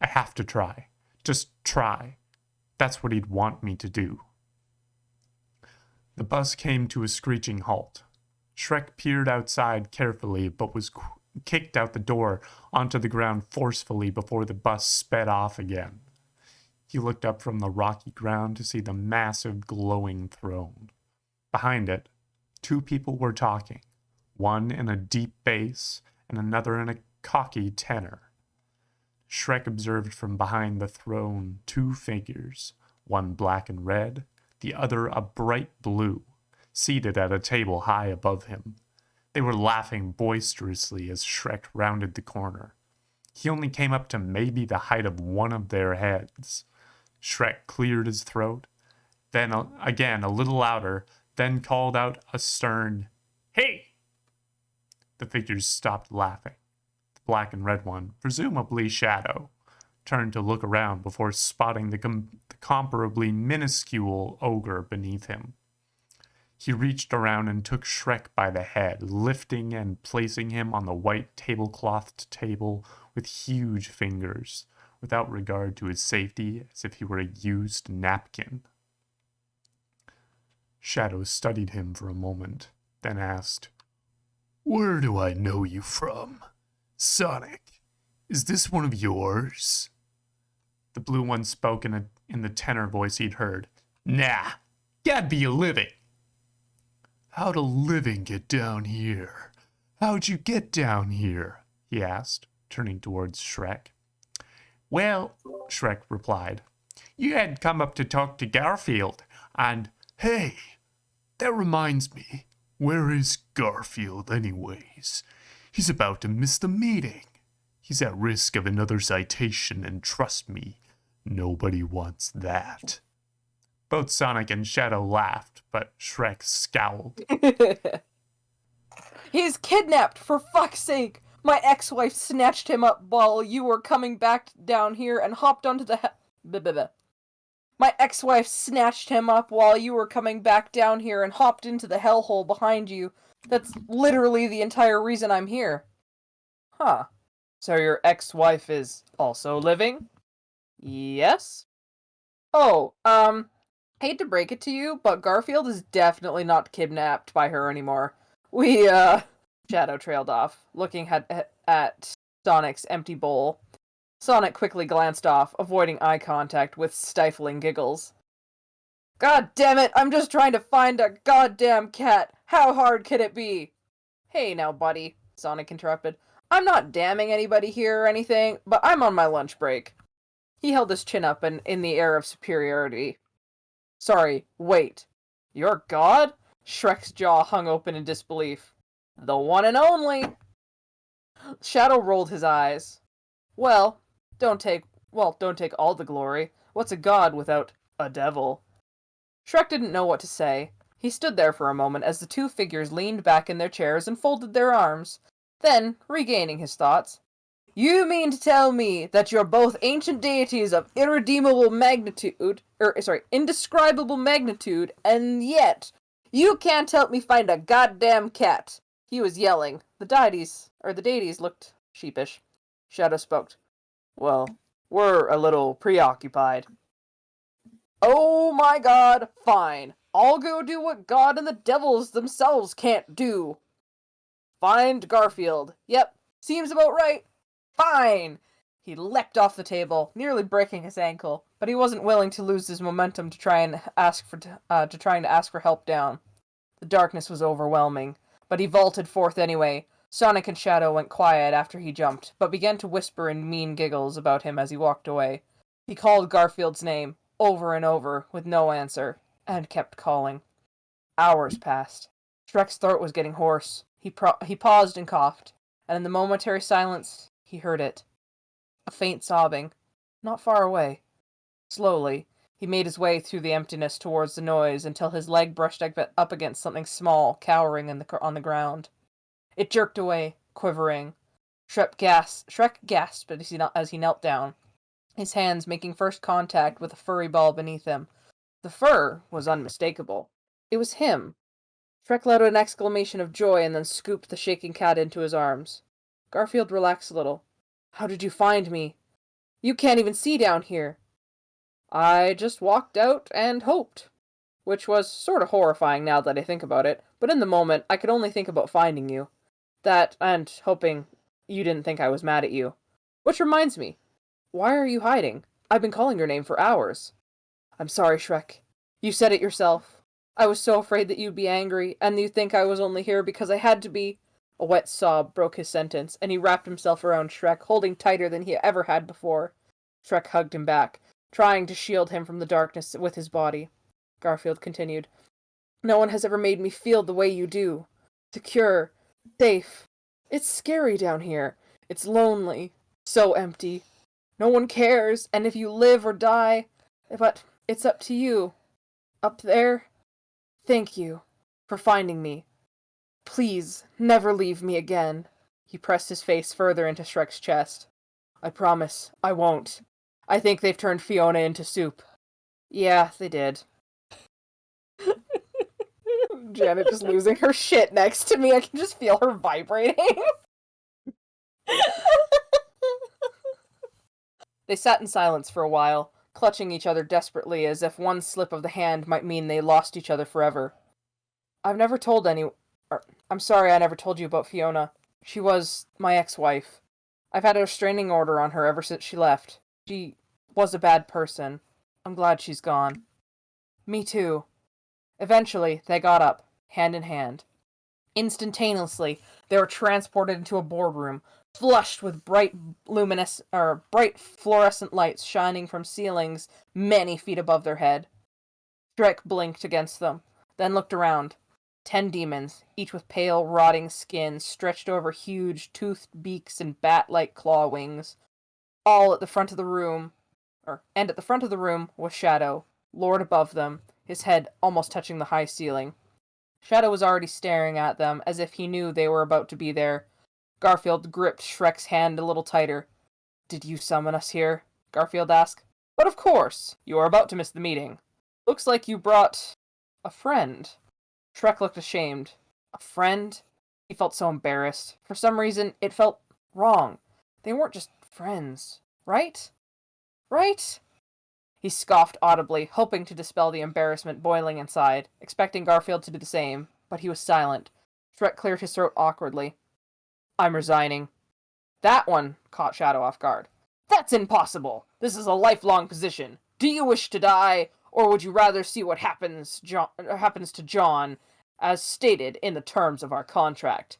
I have to try. Just try. That's what he'd want me to do. The bus came to a screeching halt. Shrek peered outside carefully, but was kicked out the door onto the ground forcefully before the bus sped off again. He looked up from the rocky ground to see the massive glowing throne. Behind it, two people were talking, one in a deep bass and another in a cocky tenor. Shrek observed from behind the throne two figures, one black and red, the other a bright blue, seated at a table high above him. They were laughing boisterously as Shrek rounded the corner. He only came up to maybe the height of one of their heads. Shrek cleared his throat, then again a little louder, then called out a stern, "Hey!" The figures stopped laughing. The black and red one, presumably Shadow, turned to look around before spotting the comparably minuscule ogre beneath him. He reached around and took Shrek by the head, lifting and placing him on the white tableclothed table with huge fingers, without regard to his safety, as if he were a used napkin. Shadow studied him for a moment, then asked, "Where do I know you from? Sonic, is this one of yours?" The blue one spoke in the tenor voice he'd heard. "Nah, gotta be a living." "How'd a living get down here? How'd you get down here?" he asked, turning towards Shrek. "Well," Shrek replied, "you had come up to talk to Garfield, and—" "Hey, that reminds me, where is Garfield anyways? He's about to miss the meeting. He's at risk of another citation, and trust me, nobody wants that." Both Sonic and Shadow laughed, but Shrek scowled. He's kidnapped, for fuck's sake! My ex-wife snatched him up while you were coming back down here and hopped onto the My ex-wife snatched him up while you were coming back down here and hopped into the hellhole behind you. That's literally the entire reason I'm here. Huh. So your ex-wife is also living? Yes? Oh, hate to break it to you, but Garfield is definitely not kidnapped by her anymore. Shadow trailed off, looking at Sonic's empty bowl. Sonic quickly glanced off, avoiding eye contact with stifling giggles. "God damn it, I'm just trying to find a goddamn cat! How hard could it be?" "Hey now, buddy," Sonic interrupted. "I'm not damning anybody here or anything, but I'm on my lunch break." He held his chin up in the air of superiority. "Sorry, wait. You're God?" Shrek's jaw hung open in disbelief. "The one and only!" Shadow rolled his eyes. Well, don't take all the glory. What's a god without a devil?" Shrek didn't know what to say. He stood there for a moment as the two figures leaned back in their chairs and folded their arms. Then, regaining his thoughts, "You mean to tell me that you're both ancient deities of indescribable magnitude, and yet you can't help me find a goddamn cat?" He was yelling. The deities looked sheepish. Shadow spoke. "Well, we're a little preoccupied." "Oh my god, fine. I'll go do what God and the devils themselves can't do. Find Garfield. Yep, seems about right. Fine!" He leapt off the table, nearly breaking his ankle, but he wasn't willing to lose his momentum to trying to ask for help down. The darkness was overwhelming, but he vaulted forth anyway, Sonic and Shadow went quiet after he jumped, but began to whisper in mean giggles about him as he walked away. He called Garfield's name over and over with no answer, and kept calling. Hours passed. Shrek's throat was getting hoarse. He paused and coughed, and in the momentary silence, he heard it. A faint sobbing, not far away. Slowly, he made his way through the emptiness towards the noise until his leg brushed up against something small, cowering on the ground. It jerked away, quivering. Shrek gasped as he knelt down, his hands making first contact with a furry ball beneath him. The fur was unmistakable. It was him. Shrek let out an exclamation of joy and then scooped the shaking cat into his arms. Garfield relaxed a little. "How did you find me? You can't even see down here." "I just walked out and hoped." Which was sort of horrifying now that I think about it, but in the moment I could only think about finding you. That, and hoping you didn't think I was mad at you. Which reminds me, why are you hiding? I've been calling your name for hours. "I'm sorry, Shrek. You said it yourself. I was so afraid that you'd be angry, and you'd think I was only here because I had to be." A wet sob broke his sentence, and he wrapped himself around Shrek, holding tighter than he ever had before. Shrek hugged him back, trying to shield him from the darkness with his body. Garfield continued, "No one has ever made me feel the way you do. Secure. Safe. It's scary down here. It's lonely. So empty. No one cares, and if you live or die, but it's up to you. Up there. Thank you for finding me. Please, never leave me again." He pressed his face further into Shrek's chest. "I promise, I won't. I think they've turned Fiona into soup." "Yeah, they did." Janet just losing her shit next to me. I can just feel her vibrating. They sat in silence for a while, clutching each other desperately as if one slip of the hand might mean they lost each other forever. I'm sorry I never told you about Fiona. She was my ex-wife. I've had a restraining order on her ever since she left. She was a bad person. I'm glad she's gone." "Me too." Eventually, they got up, hand in hand. Instantaneously, they were transported into a boardroom, flushed with bright fluorescent lights shining from ceilings many feet above their head. Shrek blinked against them, then looked around. 10 demons, each with pale, rotting skin stretched over huge, toothed beaks and bat-like claw wings. All at the front of the room, and at the front of the room was Shadow, lord above them, his head almost touching the high ceiling. Shadow was already staring at them, as if he knew they were about to be there. Garfield gripped Shrek's hand a little tighter. "Did you summon us here?" Garfield asked. "But of course! You are about to miss the meeting. Looks like you brought a friend." Shrek looked ashamed. A friend? He felt so embarrassed. For some reason, it felt wrong. They weren't just friends, right? Right? He scoffed audibly, hoping to dispel the embarrassment boiling inside, expecting Garfield to do the same, but he was silent. Shrek cleared his throat awkwardly. "I'm resigning." That one caught Shadow off guard. "That's impossible! This is a lifelong position. Do you wish to die, or would you rather see what happens to John, as stated in the terms of our contract?"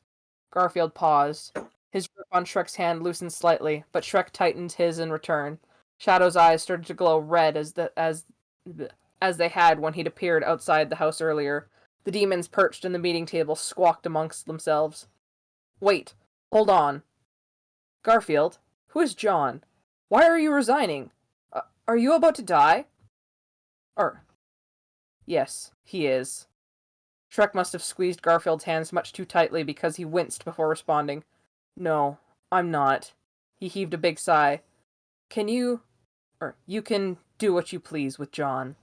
Garfield paused. His grip on Shrek's hand loosened slightly, but Shrek tightened his in return. Shadow's eyes started to glow red as they had when he'd appeared outside the house earlier. The demons perched in the meeting table squawked amongst themselves. "Wait, hold on. Garfield, who is John? Why are you resigning? Are you about to die?" Yes, he is." Shrek must have squeezed Garfield's hands much too tightly because he winced before responding. "No, I'm not." He heaved a big sigh. You can do what you please with John."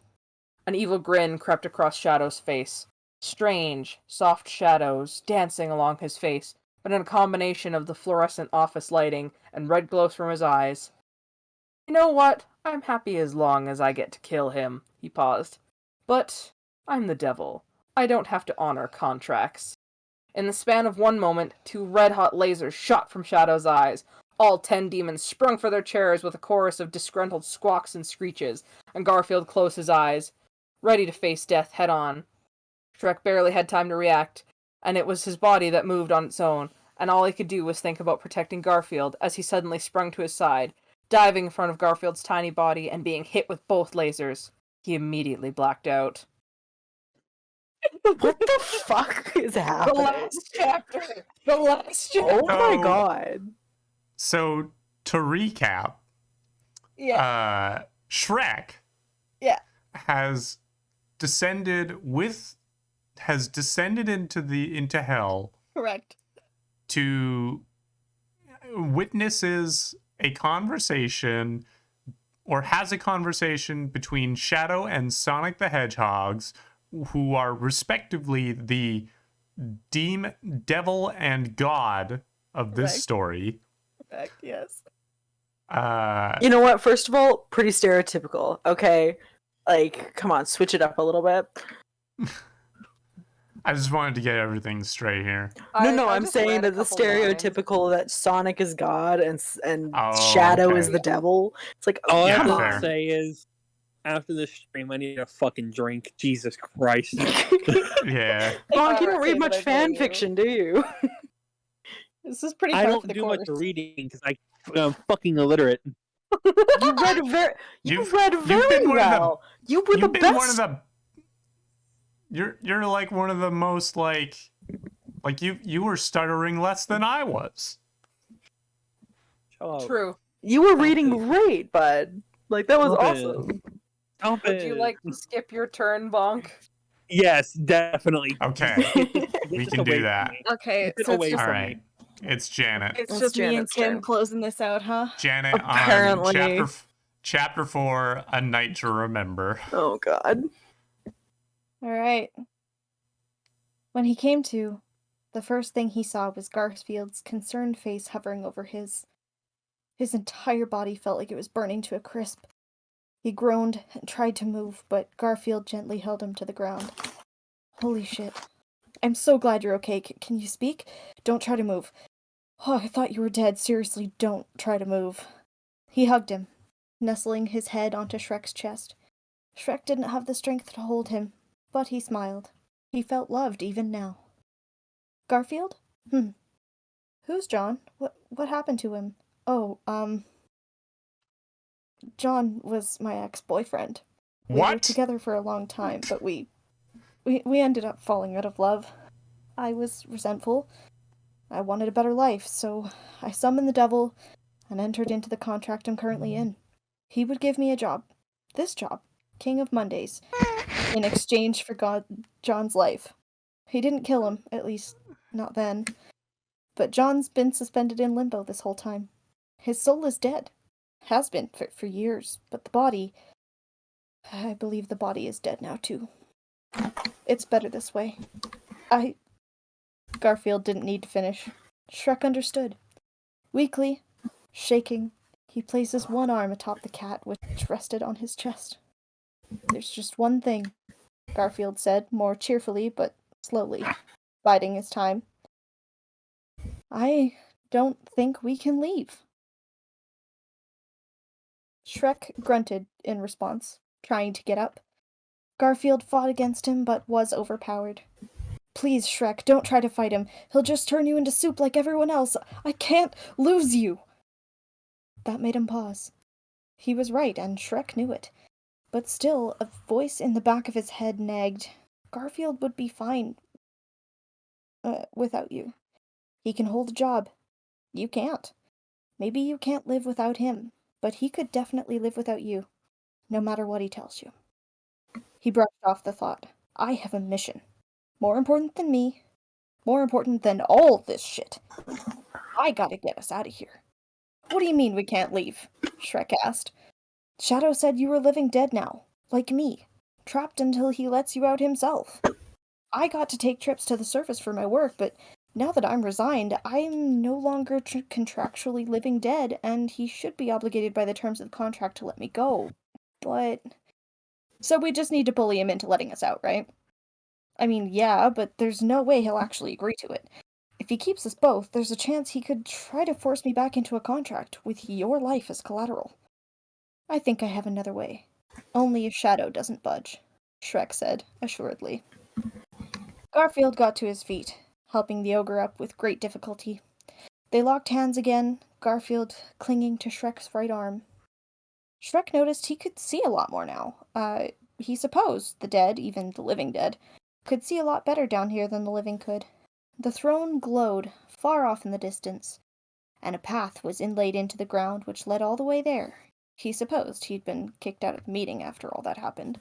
An evil grin crept across Shadow's face. Strange, soft shadows dancing along his face, but in a combination of the fluorescent office lighting and red glows from his eyes. "You know what? I'm happy as long as I get to kill him." He paused. "But I'm the devil. I don't have to honor contracts." In the span of one moment, 2 red-hot lasers shot from Shadow's eyes. All 10 demons sprung for their chairs with a chorus of disgruntled squawks and screeches, and Garfield closed his eyes, ready to face death head-on. Shrek barely had time to react, and it was his body that moved on its own, and all he could do was think about protecting Garfield as he suddenly sprung to his side, diving in front of Garfield's tiny body and being hit with both lasers. He immediately blacked out. What the fuck is The happening? last chapter! The last chapter! Oh my Oh. god. So to recap, Yeah. Shrek Yeah. has descended into hell Correct. to witnesses a conversation or has a conversation between Shadow and Sonic the Hedgehogs, who are respectively the devil and god of this Correct. story. Correct. Yes. You know what? First of all, pretty stereotypical. Okay, like, come on, switch it up a little bit. I just wanted to get everything straight here. No, I I'm just saying read a that the couple lines. stereotypical that Sonic is God and Oh, Shadow okay. is the devil. It's like, All I Yeah, have fair. to say is, after this stream, I need a fucking drink. Jesus Christ. Yeah. Bonk, you don't Say read that much I fan believe you. fiction, do you? This is pretty I par don't for the do course. much reading because I'm fucking illiterate. You read very, You've very been one of the- well. You were the You've been best. one of the. You're like one of the most like you were stuttering less than I was. Shut up. True. You were reading Okay. great, bud. Like, that was Stop it. awesome. Stop Would it. you like to skip your turn, Bonk? Yes, definitely. Okay, Get we this can away do from that. me. Okay, Get it so away it's just, All from right, me. it's Janet. it's It's just me and Janet's Kim turn. closing this out, huh? Janet Apparently. on chapter 4, A Night to Remember. Oh god. All right. When he came to, the first thing he saw was Garfield's concerned face hovering over his. His entire body felt like it was burning to a crisp. He groaned and tried to move, but Garfield gently held him to the ground. Holy shit. I'm so glad you're okay. Can you speak? Don't try to move. Oh, I thought you were dead. Seriously, don't try to move. He hugged him, nestling his head onto Shrek's chest. Shrek didn't have the strength to hold him, but he smiled. He felt loved even now. Garfield? Who's John? What happened to him? Oh, John was my ex-boyfriend. We were What? together for a long time, but we ended up falling out of love. I was resentful. I wanted a better life, so I summoned the devil and entered into the contract I'm currently in. He would give me a job. This job. King of Mondays. In exchange for John's life. He didn't kill him, at least not then. But John's been suspended in limbo this whole time. His soul is dead. Has been for years, but the body... I believe the body is dead now, too. It's better this way. Garfield didn't need to finish. Shrek understood. Weakly, shaking, he places one arm atop the cat which rested on his chest. There's just one thing, Garfield said, more cheerfully but slowly, biding his time. I don't think we can leave. Shrek grunted in response, trying to get up. Garfield fought against him but was overpowered. Please, Shrek, don't try to fight him. He'll just turn you into soup like everyone else. I can't lose you. That made him pause. He was right, and Shrek knew it. But still, a voice in the back of his head nagged, Garfield would be fine without you. He can hold a job. You can't. Maybe you can't live without him, but he could definitely live without you, no matter what he tells you. He brushed off the thought. I have a mission. More important than me. More important than all this shit. I gotta get us out of here. What do you mean we can't leave? Shrek asked. Shadow said you were living dead now, like me, trapped until he lets you out himself. I got to take trips to the surface for my work, but now that I'm resigned, I'm no longer contractually living dead, and he should be obligated by the terms of the contract to let me go. But... So we just need to bully him into letting us out, right? I mean, yeah, but there's no way he'll actually agree to it. If he keeps us both, there's a chance he could try to force me back into a contract, with your life as collateral. I think I have another way. Only if Shadow doesn't budge, Shrek said, assuredly. Garfield got to his feet, helping the ogre up with great difficulty. They locked hands again, Garfield clinging to Shrek's right arm. Shrek noticed he could see a lot more now. He supposed the dead, even the living dead, could see a lot better down here than the living could. The throne glowed, far off in the distance, and a path was inlaid into the ground which led all the way there. He supposed he'd been kicked out of the meeting after all that happened.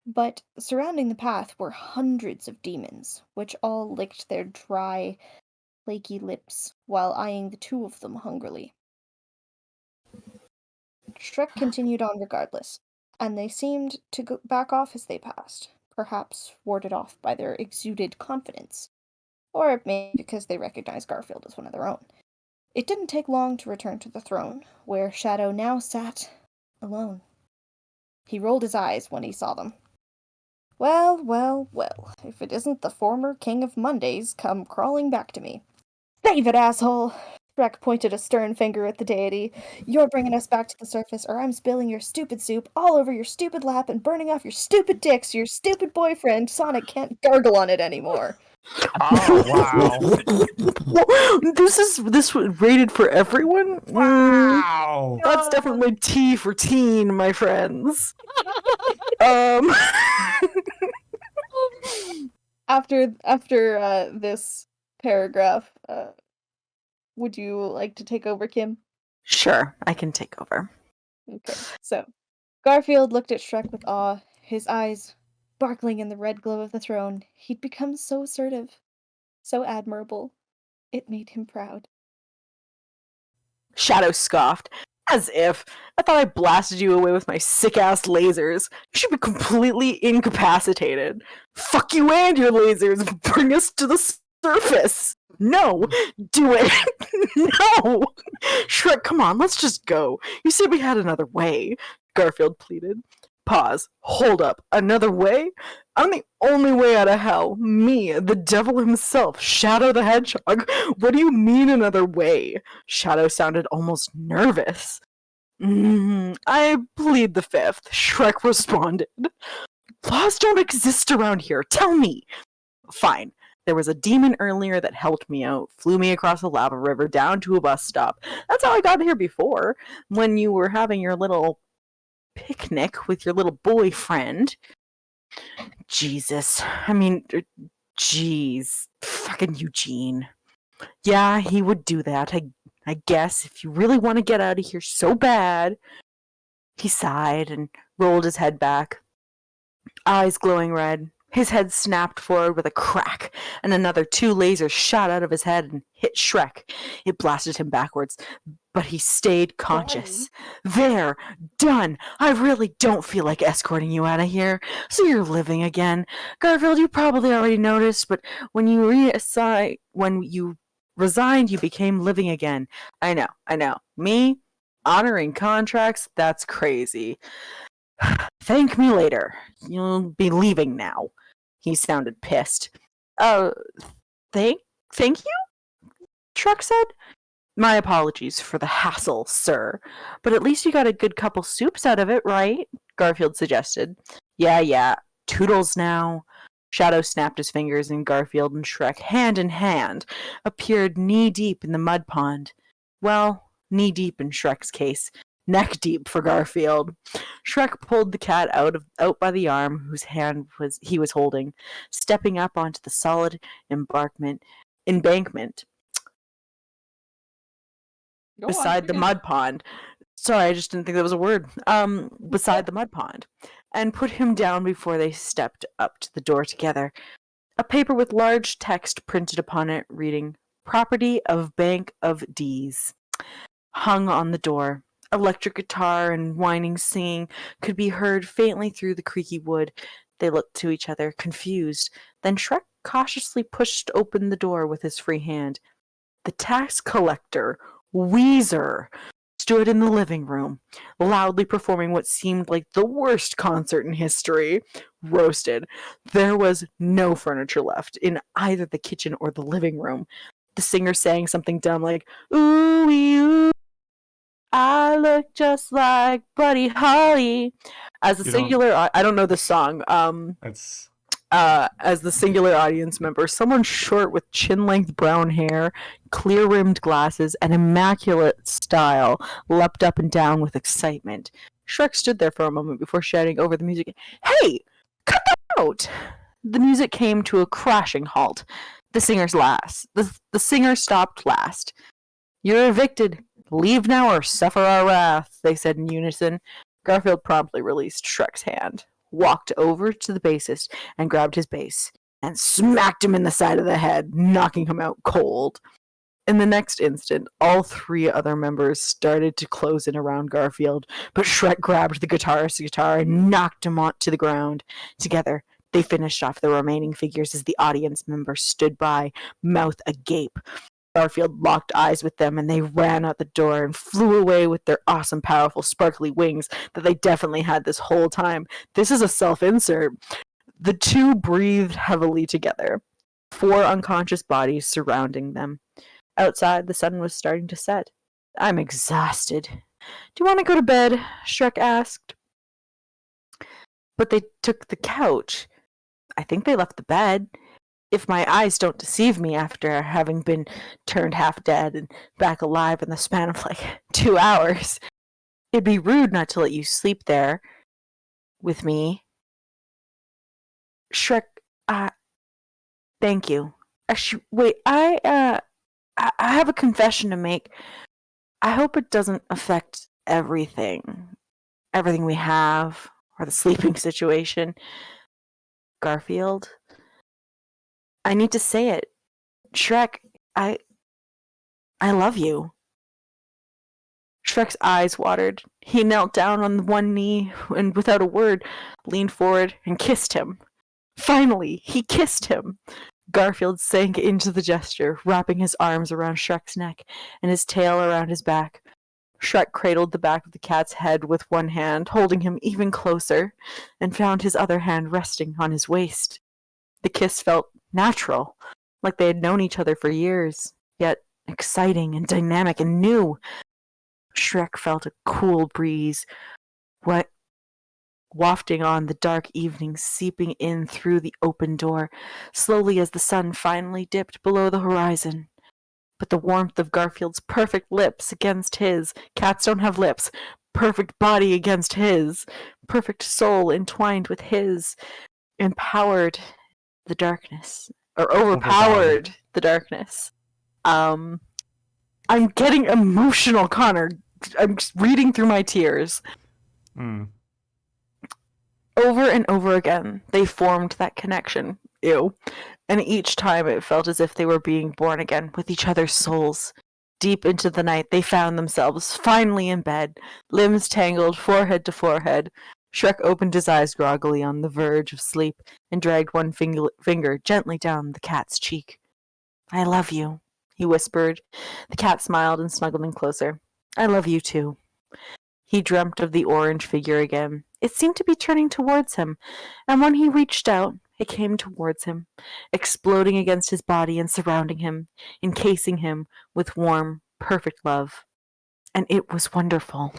But surrounding the path were hundreds of demons, which all licked their dry, flaky lips while eyeing the two of them hungrily. Shrek continued on regardless, and they seemed to go back off as they passed, perhaps warded off by their exuded confidence, or maybe because they recognized Garfield as one of their own. It didn't take long to return to the throne, where Shadow now sat alone. He rolled his eyes when he saw them. Well, well, well, if it isn't the former King of Mondays come crawling back to me. Save it, asshole! Shrek pointed a stern finger at the deity. You're bringing us back to the surface, or I'm spilling your stupid soup all over your stupid lap and burning off your stupid dick so your stupid boyfriend, Sonic, can't gargle on it anymore. Oh, wow. This was rated for everyone? Wow. That's definitely T for teen, my friends. After this paragraph, would you like to take over, Kim? Sure, I can take over. Okay, so Garfield looked at Shrek with awe, his eyes sparkling in the red glow of the throne. He'd become so assertive, so admirable. It made him proud. Shadow scoffed. As if. I thought I blasted you away with my sick-ass lasers. You should be completely incapacitated. Fuck you and your lasers. Bring us to the surface. No. Do it. No. Shrek, come on. Let's just go. You said we had another way. Garfield pleaded. Pause. Hold up. Another way? I'm the only way out of hell. Me, the devil himself, Shadow the Hedgehog. What do you mean another way? Shadow sounded almost nervous. I plead the fifth, Shrek responded. Laws don't exist around here. Tell me. Fine. There was a demon earlier that helped me out, flew me across a lava river down to a bus stop. That's how I got here before, when you were having your little picnic with your little boyfriend. Jesus. I mean, jeez. Fucking Eugene. Yeah, he would do that, I guess, if you really want to get out of here so bad. He sighed and rolled his head back, eyes glowing red. His head snapped forward with a crack, and another 2 lasers shot out of his head and hit Shrek. It blasted him backwards, but he stayed conscious. There! Done! I really don't feel like escorting you out of here. So you're living again. Garfield, you probably already noticed, but when you resigned, you became living again. I know. Me? Honoring contracts? That's crazy. Thank me later. You'll be leaving now. He sounded pissed. Thank you? Shrek said. My apologies for the hassle, sir. But at least you got a good couple soups out of it, right? Garfield suggested. Yeah. Toodles now. Shadow snapped his fingers, and Garfield and Shrek, hand in hand, appeared knee-deep in the mud pond. Well, knee-deep in Shrek's case. Neck-deep for Garfield. Shrek pulled the cat out by the arm whose hand he was holding, stepping up onto the solid embankment beside the mud pond. Sorry, I just didn't think that was a word. Beside the mud pond, and put him down before they stepped up to the door together. A paper with large text printed upon it, reading "Property of Bank of D's," hung on the door. Electric guitar and whining singing could be heard faintly through the creaky wood. They looked to each other, confused. Then Shrek cautiously pushed open the door with his free hand. The tax collector, Weezer, stood in the living room, loudly performing what seemed like the worst concert in history. Roasted. There was no furniture left in either the kitchen or the living room. The singer sang something dumb like, "Ooh, ooh, I look just like Buddy Holly." As a singular, I don't know the song. That's as the singular audience member, someone short with chin-length brown hair, clear-rimmed glasses, and immaculate style leapt up and down with excitement. Shrek stood there for a moment before shouting over the music, "Hey! Cut that out!" The music came to a crashing halt. The singer stopped last. "You're evicted. Leave now or suffer our wrath," they said in unison. Garfield promptly released Shrek's hand, walked over to the bassist and grabbed his bass, and smacked him in the side of the head, knocking him out cold. In the next instant, all three other members started to close in around Garfield, but Shrek grabbed the guitarist's guitar and knocked him onto the ground. Together, they finished off the remaining figures as the audience members stood by, mouth agape. Garfield locked eyes with them, and they ran out the door and flew away with their awesome, powerful, sparkly wings that they definitely had this whole time. This is a self-insert. The two breathed heavily together, 4 unconscious bodies surrounding them. Outside, the sun was starting to set. "I'm exhausted. Do you want to go to bed?" Shrek asked. But they took the couch. I think they left the bed. If my eyes don't deceive me, after having been turned half dead and back alive in the span of 2 hours, it'd be rude not to let you sleep there with me. Shrek, thank you. Wait, I have a confession to make. I hope it doesn't affect everything we have, or the sleeping situation. Garfield, I need to say it. Shrek, I love you. Shrek's eyes watered. He knelt down on one knee and, without a word, leaned forward and kissed him. Finally, he kissed him. Garfield sank into the gesture, wrapping his arms around Shrek's neck and his tail around his back. Shrek cradled the back of the cat's head with one hand, holding him even closer, and found his other hand resting on his waist. The kiss felt natural, like they had known each other for years, yet exciting and dynamic and new. Shrek felt a cool breeze, wafting on the dark evening, seeping in through the open door, slowly as the sun finally dipped below the horizon. But the warmth of Garfield's perfect lips against his, cats don't have lips, perfect body against his, perfect soul entwined with his, empowered the darkness, or overpowered the darkness. I'm getting emotional, Connor. I'm just reading through my tears. Over and over again, they formed that connection. Ew. And each time it felt as if they were being born again with each other's souls. Deep into the night, they found themselves finally in bed, limbs tangled, forehead to forehead. Shrek opened his eyes groggily on the verge of sleep and dragged one finger gently down the cat's cheek. "I love you," he whispered. The cat smiled and snuggled in closer. "I love you too." He dreamt of the orange figure again. It seemed to be turning towards him, and when he reached out, it came towards him, exploding against his body and surrounding him, encasing him with warm, perfect love. And it was wonderful.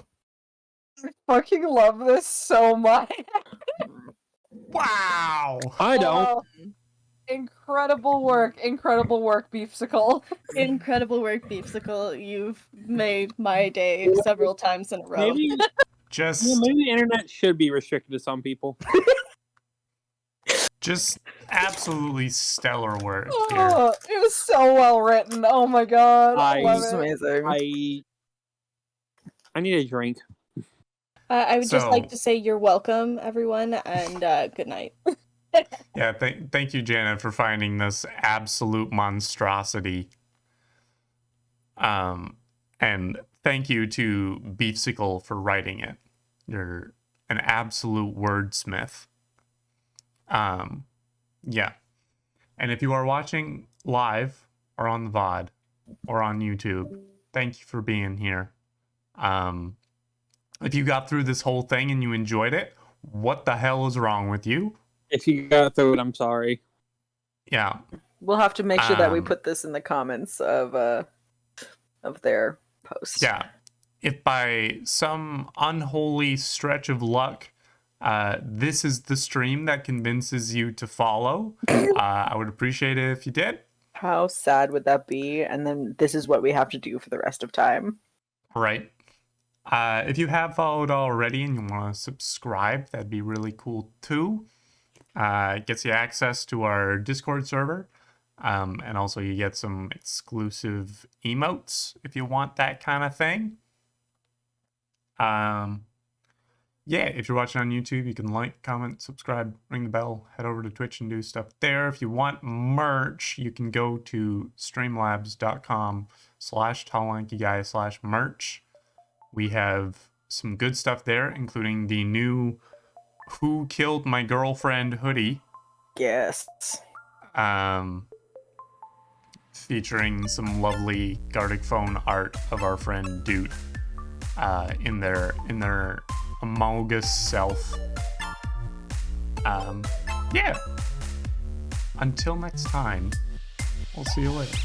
I fucking love this so much. Wow! I don't. Incredible work, beefsicle. Incredible work, Beefsicle. You've made my day several times in a row. Maybe maybe the internet should be restricted to some people. Just absolutely stellar work here. Oh, it was so well written. Oh my god. I I- love This is it. amazing. I need a drink. I would just So- like to say you're welcome, everyone, and good night. Yeah, thank you, Janet, for finding this absolute monstrosity. And thank you to Beefsicle for writing it. You're an absolute wordsmith. Yeah. And if you are watching live or on the VOD or on YouTube, thank you for being here. If you got through this whole thing and you enjoyed it, what the hell is wrong with you? If you got through it, I'm sorry. Yeah. We'll have to make sure that we Um, put this in the comments of their post. Yeah. If by some unholy stretch of luck This is the stream that convinces you to follow. I would appreciate it if you did. How sad would that be? And then this is what we have to do for the rest of time. Right. If you have followed already and you want to subscribe, that'd be really cool too. It gets you access to our Discord server. And also you get some exclusive emotes if you want that kind of thing. Yeah, if you're watching on YouTube, you can like, comment, subscribe, ring the bell, head over to Twitch and do stuff there. If you want merch, you can go to streamlabs.com/talllankyguy/merch. We have some good stuff there, including the new Who Killed My Girlfriend hoodie. Yes. Featuring some lovely Gartic Phone art of our friend Doot in their amalgus self. Yeah. Until next time, we'll see you later.